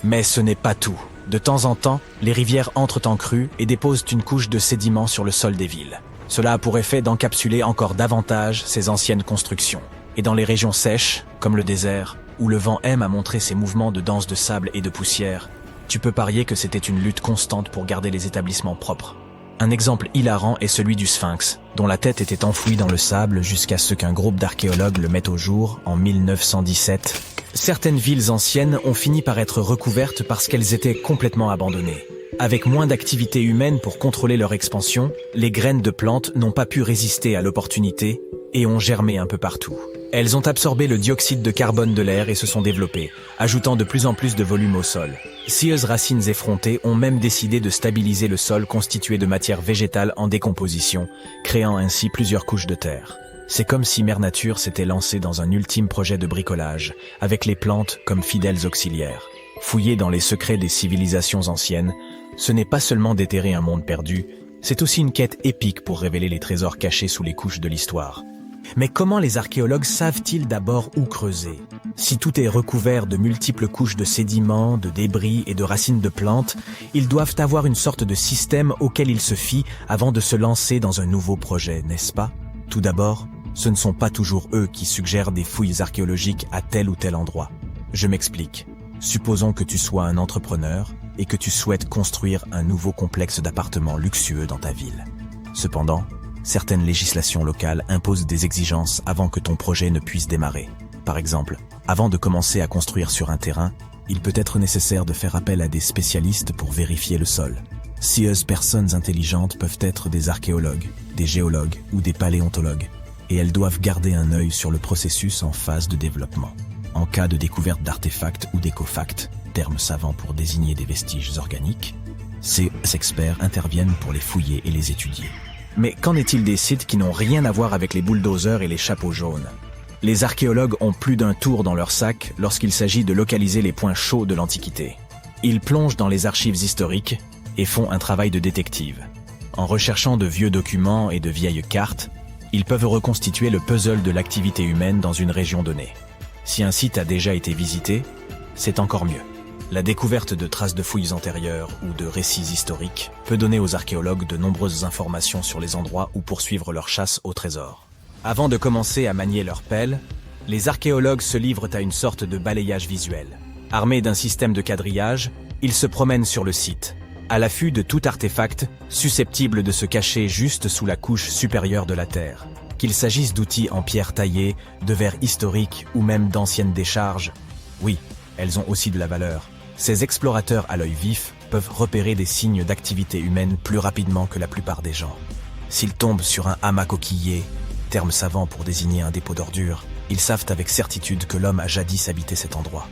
Mais ce n'est pas tout. De temps en temps, les rivières entrent en crue et déposent une couche de sédiments sur le sol des villes. Cela a pour effet d'encapsuler encore davantage ces anciennes constructions. Et dans les régions sèches, comme le désert, où le vent aime à montrer ses mouvements de danse de sable et de poussière, tu peux parier que c'était une lutte constante pour garder les établissements propres. Un exemple hilarant est celui du Sphinx, dont la tête était enfouie dans le sable jusqu'à ce qu'un groupe d'archéologues le mette au jour en 1917. Certaines villes anciennes ont fini par être recouvertes parce qu'elles étaient complètement abandonnées. Avec moins d'activité humaine pour contrôler leur expansion, les graines de plantes n'ont pas pu résister à l'opportunité et ont germé un peu partout. Elles ont absorbé le dioxyde de carbone de l'air et se sont développées, ajoutant de plus en plus de volume au sol. Scieuses racines effrontées ont même décidé de stabiliser le sol constitué de matière végétale en décomposition, créant ainsi plusieurs couches de terre. C'est comme si Mère Nature s'était lancée dans un ultime projet de bricolage, avec les plantes comme fidèles auxiliaires. Fouiller dans les secrets des civilisations anciennes, ce n'est pas seulement déterrer un monde perdu, c'est aussi une quête épique pour révéler les trésors cachés sous les couches de l'histoire. Mais comment les archéologues savent-ils d'abord où creuser? Si tout est recouvert de multiples couches de sédiments, de débris et de racines de plantes, ils doivent avoir une sorte de système auquel ils se fient avant de se lancer dans un nouveau projet, n'est-ce pas? Tout d'abord, ce ne sont pas toujours eux qui suggèrent des fouilles archéologiques à tel ou tel endroit. Je m'explique. Supposons que tu sois un entrepreneur et que tu souhaites construire un nouveau complexe d'appartements luxueux dans ta ville. Cependant, certaines législations locales imposent des exigences avant que ton projet ne puisse démarrer. Par exemple, avant de commencer à construire sur un terrain, il peut être nécessaire de faire appel à des spécialistes pour vérifier le sol. Ces personnes intelligentes peuvent être des archéologues, des géologues ou des paléontologues, et elles doivent garder un œil sur le processus en phase de développement. En cas de découverte d'artefacts ou d'écofacts, termes savants pour désigner des vestiges organiques, ces experts interviennent pour les fouiller et les étudier. Mais qu'en est-il des sites qui n'ont rien à voir avec les bulldozers et les chapeaux jaunes? Les archéologues ont plus d'un tour dans leur sac lorsqu'il s'agit de localiser les points chauds de l'Antiquité. Ils plongent dans les archives historiques et font un travail de détective. En recherchant de vieux documents et de vieilles cartes, ils peuvent reconstituer le puzzle de l'activité humaine dans une région donnée. Si un site a déjà été visité, c'est encore mieux. La découverte de traces de fouilles antérieures ou de récits historiques peut donner aux archéologues de nombreuses informations sur les endroits où poursuivre leur chasse au trésor. Avant de commencer à manier leur pelle, les archéologues se livrent à une sorte de balayage visuel. Armés d'un système de quadrillage, ils se promènent sur le site, à l'affût de tout artefact susceptible de se cacher juste sous la couche supérieure de la terre. Qu'il s'agisse d'outils en pierre taillée, de verres historiques ou même d'anciennes décharges, oui, elles ont aussi de la valeur. Ces explorateurs à l'œil vif peuvent repérer des signes d'activité humaine plus rapidement que la plupart des gens. S'ils tombent sur un hamac coquillé, terme savant pour désigner un dépôt d'ordures, ils savent avec certitude que l'homme a jadis habité cet endroit.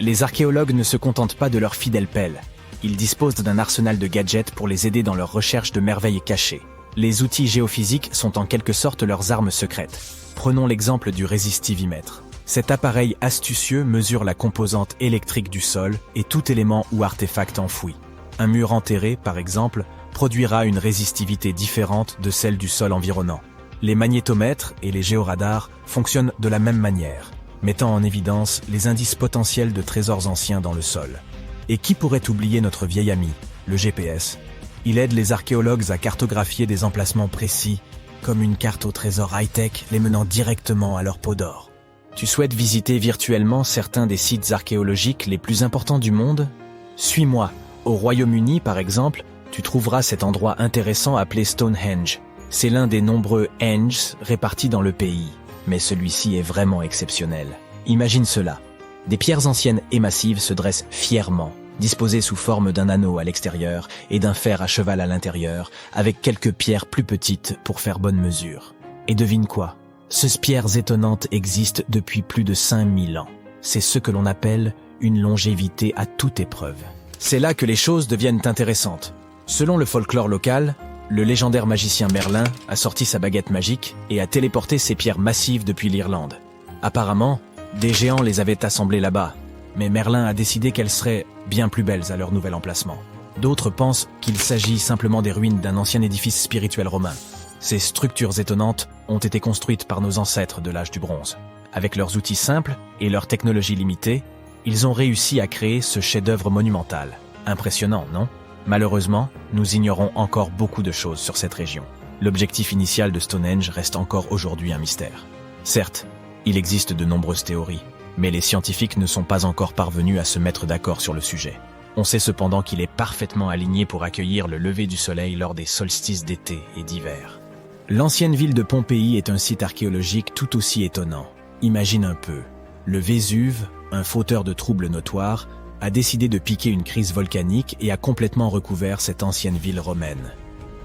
Les archéologues ne se contentent pas de leur fidèle pelle. Ils disposent d'un arsenal de gadgets pour les aider dans leur recherche de merveilles cachées. Les outils géophysiques sont en quelque sorte leurs armes secrètes. Prenons l'exemple du résistivimètre. Cet appareil astucieux mesure la composante électrique du sol et tout élément ou artefact enfoui. Un mur enterré, par exemple, produira une résistivité différente de celle du sol environnant. Les magnétomètres et les géoradars fonctionnent de la même manière, mettant en évidence les indices potentiels de trésors anciens dans le sol. Et qui pourrait oublier notre vieil ami, le GPS? Il aide les archéologues à cartographier des emplacements précis, comme une carte au trésor high-tech les menant directement à leur pot d'or. Tu souhaites visiter virtuellement certains des sites archéologiques les plus importants du monde? Suis-moi. Au Royaume-Uni, par exemple, tu trouveras cet endroit intéressant appelé Stonehenge. C'est l'un des nombreux Henges répartis dans le pays, mais celui-ci est vraiment exceptionnel. Imagine cela. Des pierres anciennes et massives se dressent fièrement, disposées sous forme d'un anneau à l'extérieur et d'un fer à cheval à l'intérieur, avec quelques pierres plus petites pour faire bonne mesure. Et devine quoi? Ces pierres étonnantes existent depuis plus de 5000 ans. C'est ce que l'on appelle une longévité à toute épreuve. C'est là que les choses deviennent intéressantes. Selon le folklore local, le légendaire magicien Merlin a sorti sa baguette magique et a téléporté ces pierres massives depuis l'Irlande. Apparemment, des géants les avaient assemblées là-bas, mais Merlin a décidé qu'elles seraient bien plus belles à leur nouvel emplacement. D'autres pensent qu'il s'agit simplement des ruines d'un ancien édifice spirituel romain. Ces structures étonnantes ont été construites par nos ancêtres de l'âge du bronze. Avec leurs outils simples et leur technologie limitée, ils ont réussi à créer ce chef-d'œuvre monumental. Impressionnant, non ? Malheureusement, nous ignorons encore beaucoup de choses sur cette région. L'objectif initial de Stonehenge reste encore aujourd'hui un mystère. Certes, il existe de nombreuses théories, mais les scientifiques ne sont pas encore parvenus à se mettre d'accord sur le sujet. On sait cependant qu'il est parfaitement aligné pour accueillir le lever du soleil lors des solstices d'été et d'hiver. L'ancienne ville de Pompéi est un site archéologique tout aussi étonnant. Imagine un peu, le Vésuve, un fauteur de troubles notoires, a décidé de piquer une crise volcanique et a complètement recouvert cette ancienne ville romaine.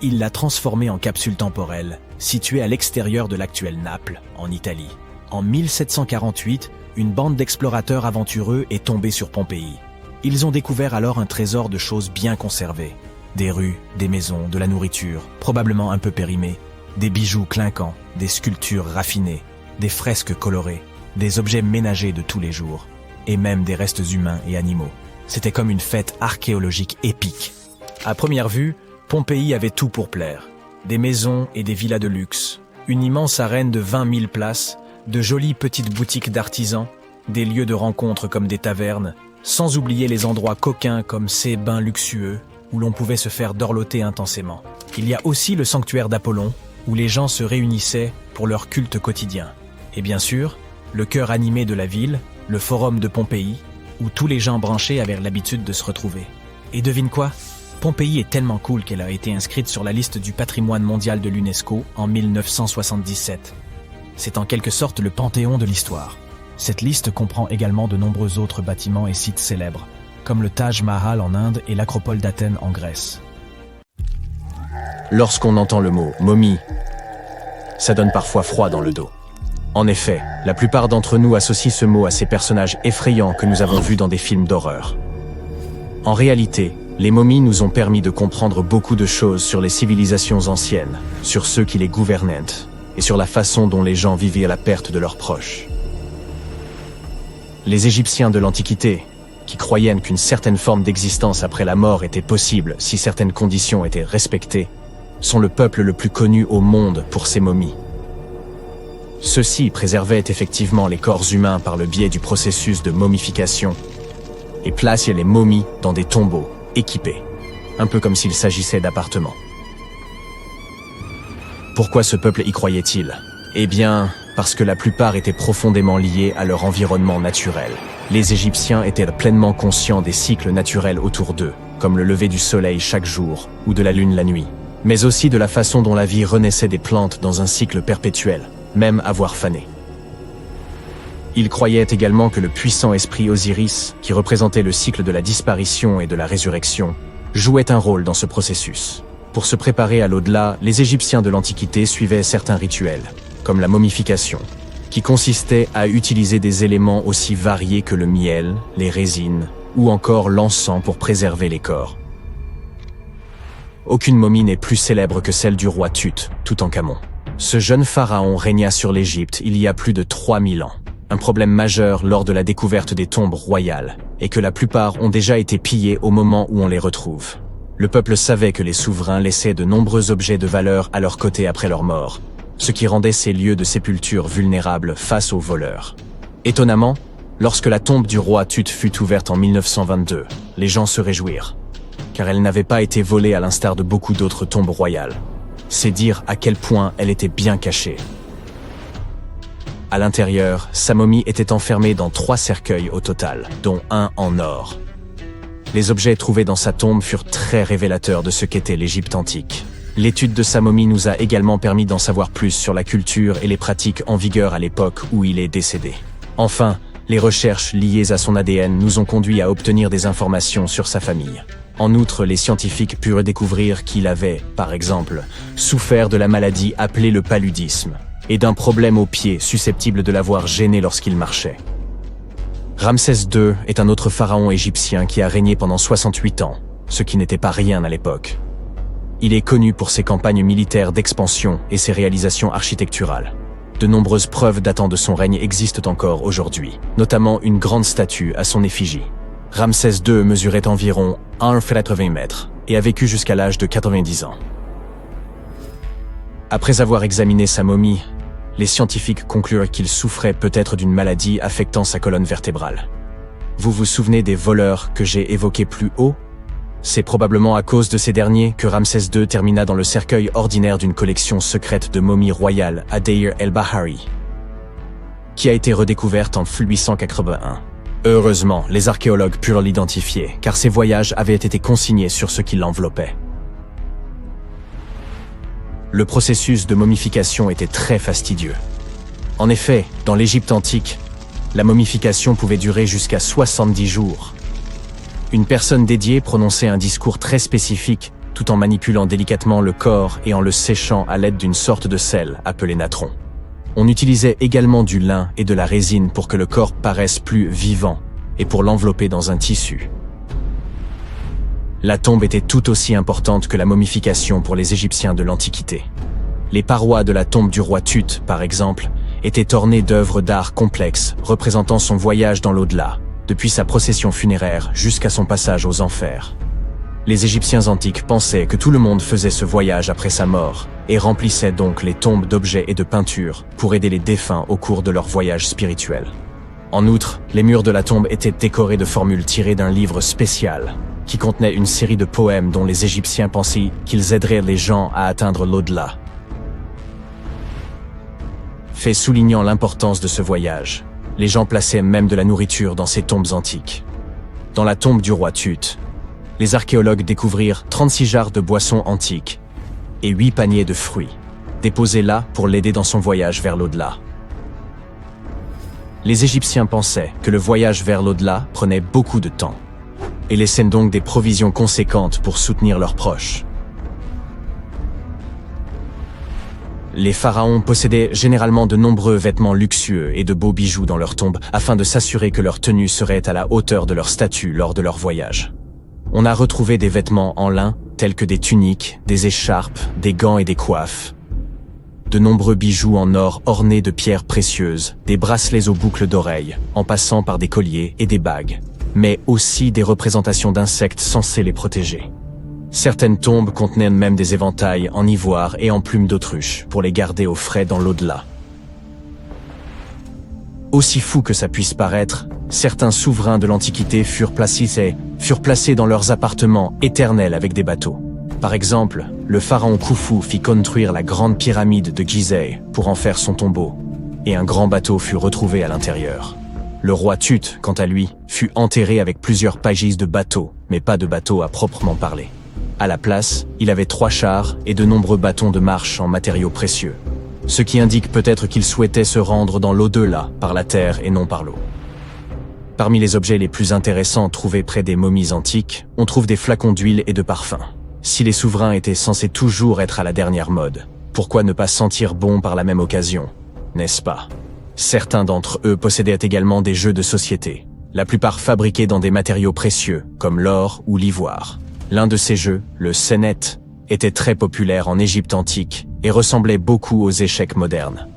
Il l'a transformée en capsule temporelle, située à l'extérieur de l'actuelle Naples, en Italie. En 1748, une bande d'explorateurs aventureux est tombée sur Pompéi. Ils ont découvert alors un trésor de choses bien conservées. Des rues, des maisons, de la nourriture, probablement un peu périmée, des bijoux clinquants, des sculptures raffinées, des fresques colorées, des objets ménagers de tous les jours, et même des restes humains et animaux. C'était comme une fête archéologique épique. À première vue, Pompéi avait tout pour plaire. Des maisons et des villas de luxe, une immense arène de 20 000 places, de jolies petites boutiques d'artisans, des lieux de rencontre comme des tavernes, sans oublier les endroits coquins comme ces bains luxueux où l'on pouvait se faire dorloter intensément. Il y a aussi le sanctuaire d'Apollon, où les gens se réunissaient pour leur culte quotidien. Et bien sûr, le cœur animé de la ville, le forum de Pompéi, où tous les gens branchés avaient l'habitude de se retrouver. Et devine quoi ? Pompéi est tellement cool qu'elle a été inscrite sur la liste du patrimoine mondial de l'UNESCO en 1977. C'est en quelque sorte le panthéon de l'histoire. Cette liste comprend également de nombreux autres bâtiments et sites célèbres, comme le Taj Mahal en Inde et l'Acropole d'Athènes en Grèce. Lorsqu'on entend le mot « momie », ça donne parfois froid dans le dos. En effet, la plupart d'entre nous associent ce mot à ces personnages effrayants que nous avons vus dans des films d'horreur. En réalité, les momies nous ont permis de comprendre beaucoup de choses sur les civilisations anciennes, sur ceux qui les gouvernaient, et sur la façon dont les gens vivaient à la perte de leurs proches. Les Égyptiens de l'Antiquité, qui croyaient qu'une certaine forme d'existence après la mort était possible si certaines conditions étaient respectées, sont le peuple le plus connu au monde pour ses momies. Ceux-ci préservaient effectivement les corps humains par le biais du processus de momification et plaçaient les momies dans des tombeaux équipés, un peu comme s'il s'agissait d'appartements. Pourquoi ce peuple y croyait-il ? Eh bien, parce que la plupart étaient profondément liés à leur environnement naturel. Les Égyptiens étaient pleinement conscients des cycles naturels autour d'eux, comme le lever du soleil chaque jour ou de la lune la nuit, mais aussi de la façon dont la vie renaissait des plantes dans un cycle perpétuel, même à voir faner. Ils croyaient également que le puissant esprit Osiris, qui représentait le cycle de la disparition et de la résurrection, jouait un rôle dans ce processus. Pour se préparer à l'au-delà, les Égyptiens de l'Antiquité suivaient certains rituels, comme la momification, qui consistait à utiliser des éléments aussi variés que le miel, les résines ou encore l'encens pour préserver les corps. Aucune momie n'est plus célèbre que celle du roi Tut, Toutankhamon. Ce jeune pharaon régna sur l'Égypte il y a plus de 3000 ans. Un problème majeur lors de la découverte des tombes royales est que la plupart ont déjà été pillées au moment où on les retrouve. Le peuple savait que les souverains laissaient de nombreux objets de valeur à leur côté après leur mort, ce qui rendait ces lieux de sépulture vulnérables face aux voleurs. Étonnamment, lorsque la tombe du roi Tut fut ouverte en 1922, les gens se réjouirent, car elle n'avait pas été volée à l'instar de beaucoup d'autres tombes royales. C'est dire à quel point elle était bien cachée. À l'intérieur, sa momie était enfermée dans 3 cercueils au total, dont un en or. Les objets trouvés dans sa tombe furent très révélateurs de ce qu'était l'Égypte antique. L'étude de sa momie nous a également permis d'en savoir plus sur la culture et les pratiques en vigueur à l'époque où il est décédé. Enfin, les recherches liées à son ADN nous ont conduit à obtenir des informations sur sa famille. En outre, les scientifiques purent découvrir qu'il avait, par exemple, souffert de la maladie appelée le paludisme, et d'un problème au pied susceptible de l'avoir gêné lorsqu'il marchait. Ramsès II est un autre pharaon égyptien qui a régné pendant 68 ans, ce qui n'était pas rien à l'époque. Il est connu pour ses campagnes militaires d'expansion et ses réalisations architecturales. De nombreuses preuves datant de son règne existent encore aujourd'hui, notamment une grande statue à son effigie. Ramsès II mesurait environ 1,80 m et a vécu jusqu'à l'âge de 90 ans. Après avoir examiné sa momie, les scientifiques conclurent qu'il souffrait peut-être d'une maladie affectant sa colonne vertébrale. Vous vous souvenez des voleurs que j'ai évoqués plus haut? C'est probablement à cause de ces derniers que Ramsès II termina dans le cercueil ordinaire d'une collection secrète de momies royales à Deir el-Bahari, qui a été redécouverte en 1881. Heureusement, les archéologues purent l'identifier, car ses voyages avaient été consignés sur ce qui l'enveloppait. Le processus de momification était très fastidieux. En effet, dans l'Égypte antique, la momification pouvait durer jusqu'à 70 jours. Une personne dédiée prononçait un discours très spécifique, tout en manipulant délicatement le corps et en le séchant à l'aide d'une sorte de sel appelé natron. On utilisait également du lin et de la résine pour que le corps paraisse plus vivant et pour l'envelopper dans un tissu. La tombe était tout aussi importante que la momification pour les Égyptiens de l'Antiquité. Les parois de la tombe du roi Tut, par exemple, étaient ornées d'œuvres d'art complexes représentant son voyage dans l'au-delà, depuis sa procession funéraire jusqu'à son passage aux enfers. Les Égyptiens antiques pensaient que tout le monde faisait ce voyage après sa mort et remplissaient donc les tombes d'objets et de peintures pour aider les défunts au cours de leur voyage spirituel. En outre, les murs de la tombe étaient décorés de formules tirées d'un livre spécial qui contenait une série de poèmes dont les Égyptiens pensaient qu'ils aideraient les gens à atteindre l'au-delà. Fait soulignant l'importance de ce voyage, les gens plaçaient même de la nourriture dans ces tombes antiques. Dans la tombe du roi Tut, les archéologues découvrirent 36 jarres de boissons antiques et 8 paniers de fruits, déposés là pour l'aider dans son voyage vers l'au-delà. Les Égyptiens pensaient que le voyage vers l'au-delà prenait beaucoup de temps et laissaient donc des provisions conséquentes pour soutenir leurs proches. Les pharaons possédaient généralement de nombreux vêtements luxueux et de beaux bijoux dans leurs tombes afin de s'assurer que leur tenue serait à la hauteur de leur statut lors de leur voyage. On a retrouvé des vêtements en lin, tels que des tuniques, des écharpes, des gants et des coiffes. De nombreux bijoux en or ornés de pierres précieuses, des bracelets aux boucles d'oreilles, en passant par des colliers et des bagues, mais aussi des représentations d'insectes censés les protéger. Certaines tombes contenaient même des éventails en ivoire et en plumes d'autruche pour les garder au frais dans l'au-delà. Aussi fou que ça puisse paraître, certains souverains de l'Antiquité furent placés dans leurs appartements éternels avec des bateaux. Par exemple, le pharaon Khufu fit construire la grande pyramide de Gizeh pour en faire son tombeau, et un grand bateau fut retrouvé à l'intérieur. Le roi Tut, quant à lui, fut enterré avec plusieurs pages de bateaux, mais pas de bateau à proprement parler. À la place, il avait 3 chars et de nombreux bâtons de marche en matériaux précieux, ce qui indique peut-être qu'il souhaitait se rendre dans l'au-delà par la terre et non par l'eau. Parmi les objets les plus intéressants trouvés près des momies antiques, on trouve des flacons d'huile et de parfums. Si les souverains étaient censés toujours être à la dernière mode, pourquoi ne pas sentir bon par la même occasion, n'est-ce pas? Certains d'entre eux possédaient également des jeux de société, la plupart fabriqués dans des matériaux précieux, comme l'or ou l'ivoire. L'un de ces jeux, le Senet, était très populaire en Égypte antique et ressemblait beaucoup aux échecs modernes.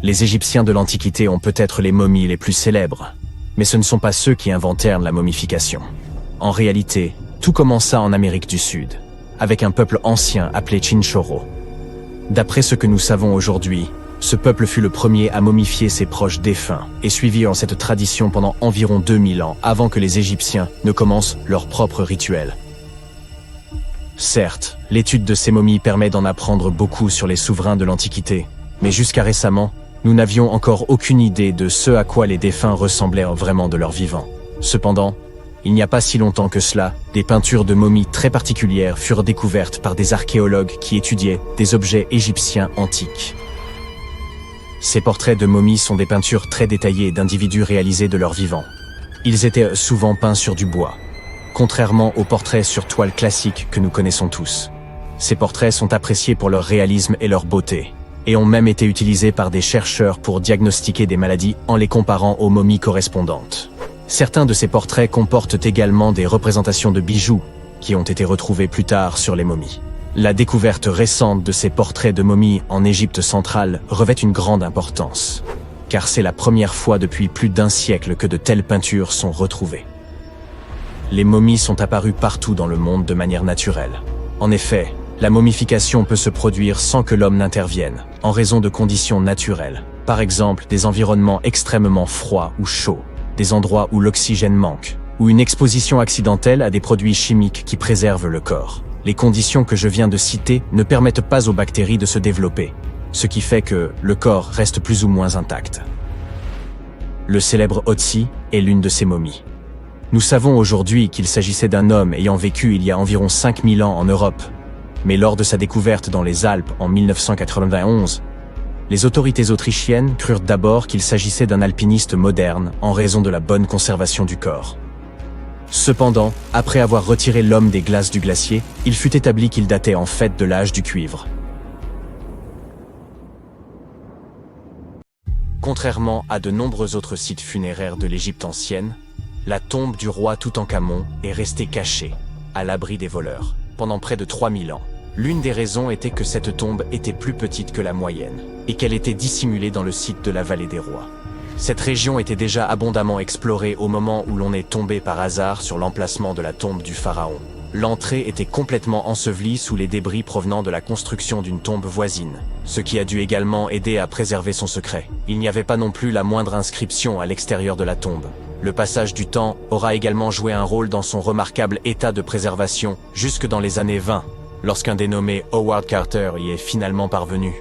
Les Égyptiens de l'Antiquité ont peut-être les momies les plus célèbres, mais ce ne sont pas ceux qui inventèrent la momification. En réalité, tout commença en Amérique du Sud, avec un peuple ancien appelé Chinchorro. D'après ce que nous savons aujourd'hui, ce peuple fut le premier à momifier ses proches défunts et suivirent cette tradition pendant environ 2000 ans avant que les Égyptiens ne commencent leur propre rituel. Certes, l'étude de ces momies permet d'en apprendre beaucoup sur les souverains de l'Antiquité, mais jusqu'à récemment, nous n'avions encore aucune idée de ce à quoi les défunts ressemblaient vraiment de leur vivant. Cependant, il n'y a pas si longtemps que cela, des peintures de momies très particulières furent découvertes par des archéologues qui étudiaient des objets égyptiens antiques. Ces portraits de momies sont des peintures très détaillées d'individus réalisés de leur vivant. Ils étaient souvent peints sur du bois, contrairement aux portraits sur toile classiques que nous connaissons tous. Ces portraits sont appréciés pour leur réalisme et leur beauté, et ont même été utilisés par des chercheurs pour diagnostiquer des maladies en les comparant aux momies correspondantes. Certains de ces portraits comportent également des représentations de bijoux qui ont été retrouvés plus tard sur les momies. La découverte récente de ces portraits de momies en Égypte centrale revêt une grande importance, car c'est la première fois depuis plus d'un siècle que de telles peintures sont retrouvées. Les momies sont apparues partout dans le monde de manière naturelle. En effet, la momification peut se produire sans que l'homme n'intervienne, en raison de conditions naturelles. Par exemple, des environnements extrêmement froids ou chauds, des endroits où l'oxygène manque, ou une exposition accidentelle à des produits chimiques qui préservent le corps. Les conditions que je viens de citer ne permettent pas aux bactéries de se développer, ce qui fait que le corps reste plus ou moins intact. Le célèbre Otzi est l'une de ces momies. Nous savons aujourd'hui qu'il s'agissait d'un homme ayant vécu il y a environ 5000 ans en Europe, mais lors de sa découverte dans les Alpes en 1991, les autorités autrichiennes crurent d'abord qu'il s'agissait d'un alpiniste moderne en raison de la bonne conservation du corps. Cependant, après avoir retiré l'homme des glaces du glacier, il fut établi qu'il datait en fait de l'âge du cuivre. Contrairement à de nombreux autres sites funéraires de l'Égypte ancienne, la tombe du roi Toutankhamon est restée cachée, à l'abri des voleurs, pendant près de 3000 ans. L'une des raisons était que cette tombe était plus petite que la moyenne, et qu'elle était dissimulée dans le site de la vallée des rois. Cette région était déjà abondamment explorée au moment où l'on est tombé par hasard sur l'emplacement de la tombe du pharaon. L'entrée était complètement ensevelie sous les débris provenant de la construction d'une tombe voisine, ce qui a dû également aider à préserver son secret. Il n'y avait pas non plus la moindre inscription à l'extérieur de la tombe. Le passage du temps aura également joué un rôle dans son remarquable état de préservation jusque dans les années 20, lorsqu'un dénommé Howard Carter y est finalement parvenu.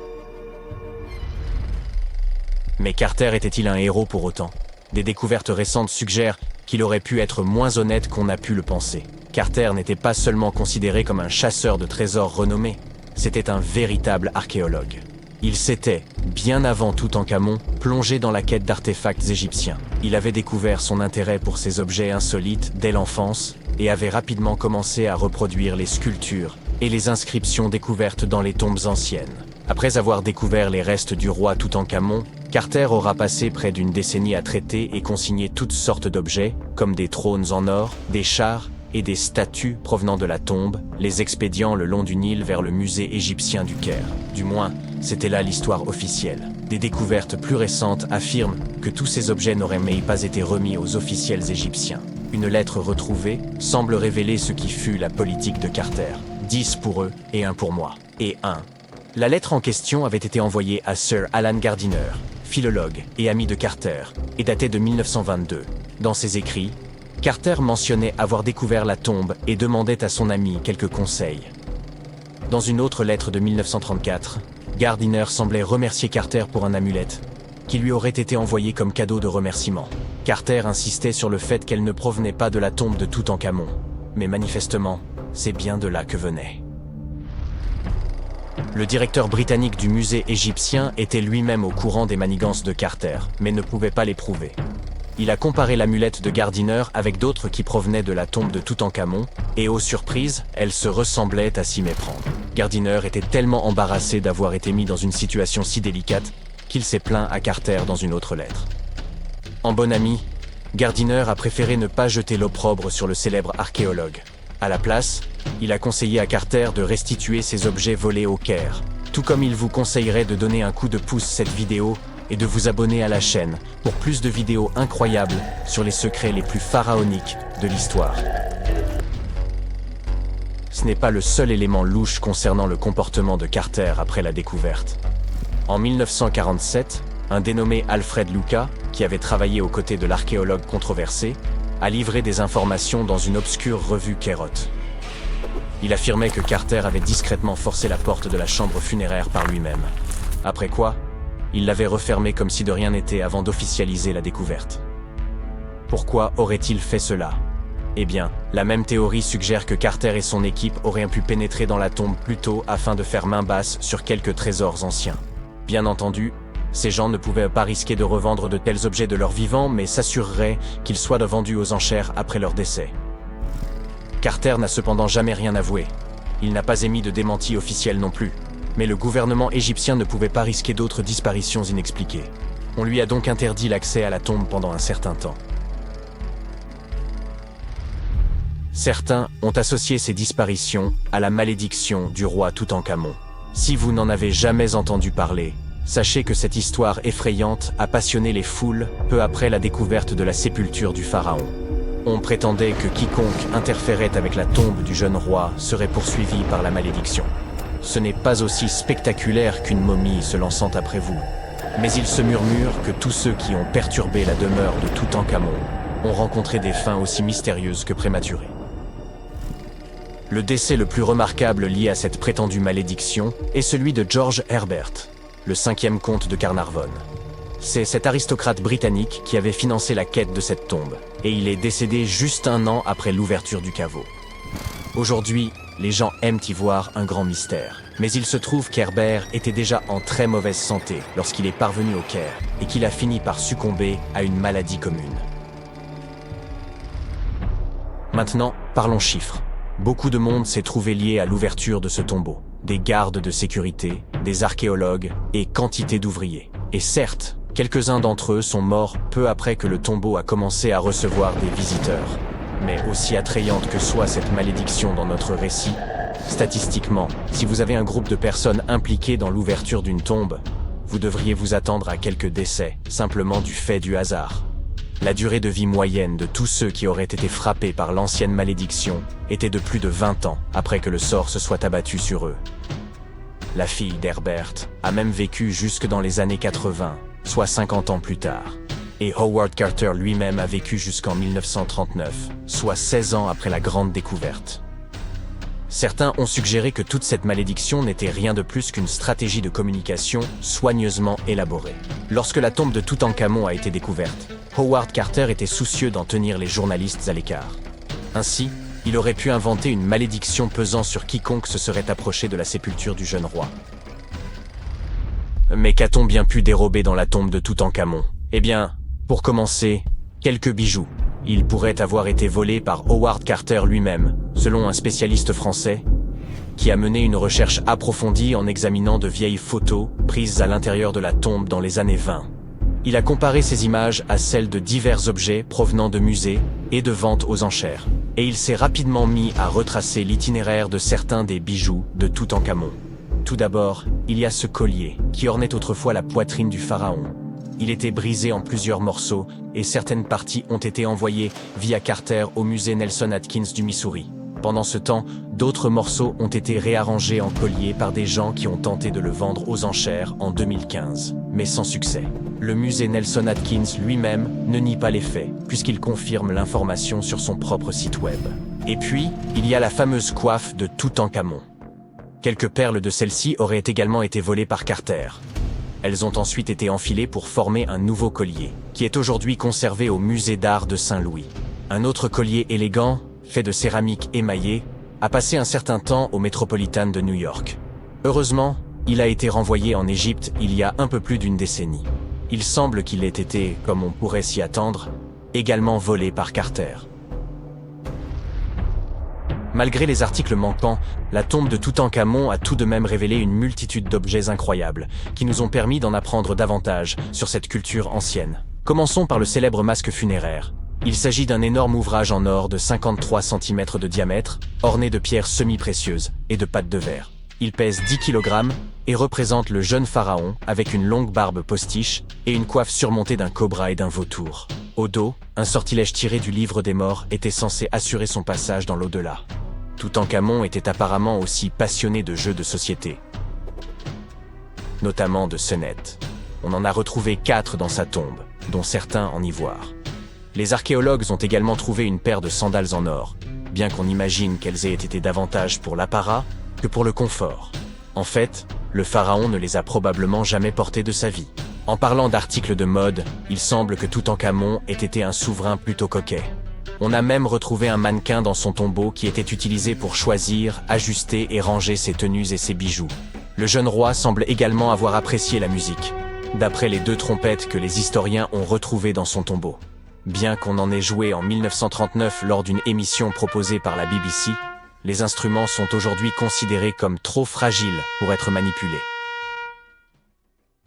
Mais Carter était-il un héros pour autant? Des découvertes récentes suggèrent qu'il aurait pu être moins honnête qu'on a pu le penser. Carter n'était pas seulement considéré comme un chasseur de trésors renommé, c'était un véritable archéologue. Il s'était, bien avant Toutankhamon, plongé dans la quête d'artefacts égyptiens. Il avait découvert son intérêt pour ces objets insolites dès l'enfance et avait rapidement commencé à reproduire les sculptures et les inscriptions découvertes dans les tombes anciennes. Après avoir découvert les restes du roi Toutankhamon, Carter aura passé près d'une décennie à traiter et consigner toutes sortes d'objets, comme des trônes en or, des chars et des statues provenant de la tombe, les expédiant le long du Nil vers le musée égyptien du Caire. Du moins, c'était là l'histoire officielle. Des découvertes plus récentes affirment que tous ces objets n'auraient même pas été remis aux officiels égyptiens. Une lettre retrouvée semble révéler ce qui fut la politique de Carter. 10 pour eux et 1 pour moi. Et 1. La lettre en question avait été envoyée à Sir Alan Gardiner, philologue et ami de Carter, et datait de 1922. Dans ses écrits, Carter mentionnait avoir découvert la tombe et demandait à son ami quelques conseils. Dans une autre lettre de 1934, Gardiner semblait remercier Carter pour un amulette, qui lui aurait été envoyé comme cadeau de remerciement. Carter insistait sur le fait qu'elle ne provenait pas de la tombe de Toutankhamon, mais manifestement, c'est bien de là que venait. Le directeur britannique du musée égyptien était lui-même au courant des manigances de Carter, mais ne pouvait pas les prouver. Il a comparé l'amulette de Gardiner avec d'autres qui provenaient de la tombe de Toutankhamon, et aux surprises, elles se ressemblaient à s'y méprendre. Gardiner était tellement embarrassé d'avoir été mis dans une situation si délicate qu'il s'est plaint à Carter dans une autre lettre. En bon ami, Gardiner a préféré ne pas jeter l'opprobre sur le célèbre archéologue. À la place, il a conseillé à Carter de restituer ses objets volés au Caire, tout comme il vous conseillerait de donner un coup de pouce à cette vidéo et de vous abonner à la chaîne pour plus de vidéos incroyables sur les secrets les plus pharaoniques de l'histoire. Ce n'est pas le seul élément louche concernant le comportement de Carter après la découverte. En 1947, un dénommé Alfred Luca, qui avait travaillé aux côtés de l'archéologue controversé, a livré des informations dans une obscure revue Kérot. Il affirmait que Carter avait discrètement forcé la porte de la chambre funéraire par lui-même. Après quoi, il l'avait refermée comme si de rien n'était avant d'officialiser la découverte. Pourquoi aurait-il fait cela? Eh bien, la même théorie suggère que Carter et son équipe auraient pu pénétrer dans la tombe plus tôt afin de faire main basse sur quelques trésors anciens. Bien entendu, ces gens ne pouvaient pas risquer de revendre de tels objets de leur vivant, mais s'assureraient qu'ils soient vendus aux enchères après leur décès. Carter n'a cependant jamais rien avoué. Il n'a pas émis de démenti officiel non plus. Mais le gouvernement égyptien ne pouvait pas risquer d'autres disparitions inexpliquées. On lui a donc interdit l'accès à la tombe pendant un certain temps. Certains ont associé ces disparitions à la malédiction du roi Toutankhamon. Si vous n'en avez jamais entendu parler, sachez que cette histoire effrayante a passionné les foules peu après la découverte de la sépulture du pharaon. On prétendait que quiconque interférait avec la tombe du jeune roi serait poursuivi par la malédiction. Ce n'est pas aussi spectaculaire qu'une momie se lançant après vous. Mais il se murmure que tous ceux qui ont perturbé la demeure de Toutankhamon ont rencontré des fins aussi mystérieuses que prématurées. Le décès le plus remarquable lié à cette prétendue malédiction est celui de George Herbert, le 5e comte de Carnarvon. C'est cet aristocrate britannique qui avait financé la quête de cette tombe, et il est décédé juste un an après l'ouverture du caveau. Aujourd'hui, les gens aiment y voir un grand mystère, mais il se trouve qu'Herbert était déjà en très mauvaise santé lorsqu'il est parvenu au Caire, et qu'il a fini par succomber à une maladie commune. Maintenant, parlons chiffres. Beaucoup de monde s'est trouvé lié à l'ouverture de ce tombeau. Des gardes de sécurité, des archéologues et quantité d'ouvriers. Et certes, quelques-uns d'entre eux sont morts peu après que le tombeau a commencé à recevoir des visiteurs. Mais aussi attrayante que soit cette malédiction dans notre récit, statistiquement, si vous avez un groupe de personnes impliquées dans l'ouverture d'une tombe, vous devriez vous attendre à quelques décès, simplement du fait du hasard. La durée de vie moyenne de tous ceux qui auraient été frappés par l'ancienne malédiction était de plus de 20 ans après que le sort se soit abattu sur eux. La fille d'Herbert a même vécu jusque dans les années 80, soit 50 ans plus tard. Et Howard Carter lui-même a vécu jusqu'en 1939, soit 16 ans après la grande découverte. Certains ont suggéré que toute cette malédiction n'était rien de plus qu'une stratégie de communication soigneusement élaborée. Lorsque la tombe de Toutankhamon a été découverte, Howard Carter était soucieux d'en tenir les journalistes à l'écart. Ainsi, il aurait pu inventer une malédiction pesant sur quiconque se serait approché de la sépulture du jeune roi. Mais qu'a-t-on bien pu dérober dans la tombe de Toutankhamon? Eh bien, pour commencer, quelques bijoux. Ils pourraient avoir été volés par Howard Carter lui-même, selon un spécialiste français, qui a mené une recherche approfondie en examinant de vieilles photos prises à l'intérieur de la tombe dans les années 20. Il a comparé ces images à celles de divers objets provenant de musées et de ventes aux enchères, et il s'est rapidement mis à retracer l'itinéraire de certains des bijoux de Toutankhamon. Tout d'abord, il y a ce collier, qui ornait autrefois la poitrine du pharaon. Il était brisé en plusieurs morceaux, et certaines parties ont été envoyées via Carter au musée Nelson Atkins du Missouri. Pendant ce temps, d'autres morceaux ont été réarrangés en collier par des gens qui ont tenté de le vendre aux enchères en 2015, mais sans succès. Le musée Nelson Atkins lui-même ne nie pas les faits, puisqu'il confirme l'information sur son propre site web. Et puis, il y a la fameuse coiffe de Toutankhamon. Quelques perles de celle-ci auraient également été volées par Carter. Elles ont ensuite été enfilées pour former un nouveau collier, qui est aujourd'hui conservé au musée d'art de Saint-Louis. Un autre collier élégant, fait de céramique émaillée, a passé un certain temps au Metropolitan de New York. Heureusement, il a été renvoyé en Égypte il y a un peu plus d'une décennie. Il semble qu'il ait été, comme on pourrait s'y attendre, également volé par Carter. Malgré les articles manquants, la tombe de Toutankhamon a tout de même révélé une multitude d'objets incroyables, qui nous ont permis d'en apprendre davantage sur cette culture ancienne. Commençons par le célèbre masque funéraire. Il s'agit d'un énorme ouvrage en or de 53 cm de diamètre, orné de pierres semi-précieuses et de pâte de verre. Il pèse 10 kg et représente le jeune pharaon avec une longue barbe postiche et une coiffe surmontée d'un cobra et d'un vautour. Au dos, un sortilège tiré du livre des morts était censé assurer son passage dans l'au-delà. Toutankhamon était apparemment aussi passionné de jeux de société, notamment de sonnettes. On en a retrouvé 4 dans sa tombe, dont certains en ivoire. Les archéologues ont également trouvé une paire de sandales en or, bien qu'on imagine qu'elles aient été davantage pour l'apparat que pour le confort. En fait, le pharaon ne les a probablement jamais portées de sa vie. En parlant d'articles de mode, il semble que Toutankhamon ait été un souverain plutôt coquet. On a même retrouvé un mannequin dans son tombeau qui était utilisé pour choisir, ajuster et ranger ses tenues et ses bijoux. Le jeune roi semble également avoir apprécié la musique, d'après les 2 trompettes que les historiens ont retrouvées dans son tombeau. Bien qu'on en ait joué en 1939 lors d'une émission proposée par la BBC, Les instruments sont aujourd'hui considérés comme trop fragiles pour être manipulés.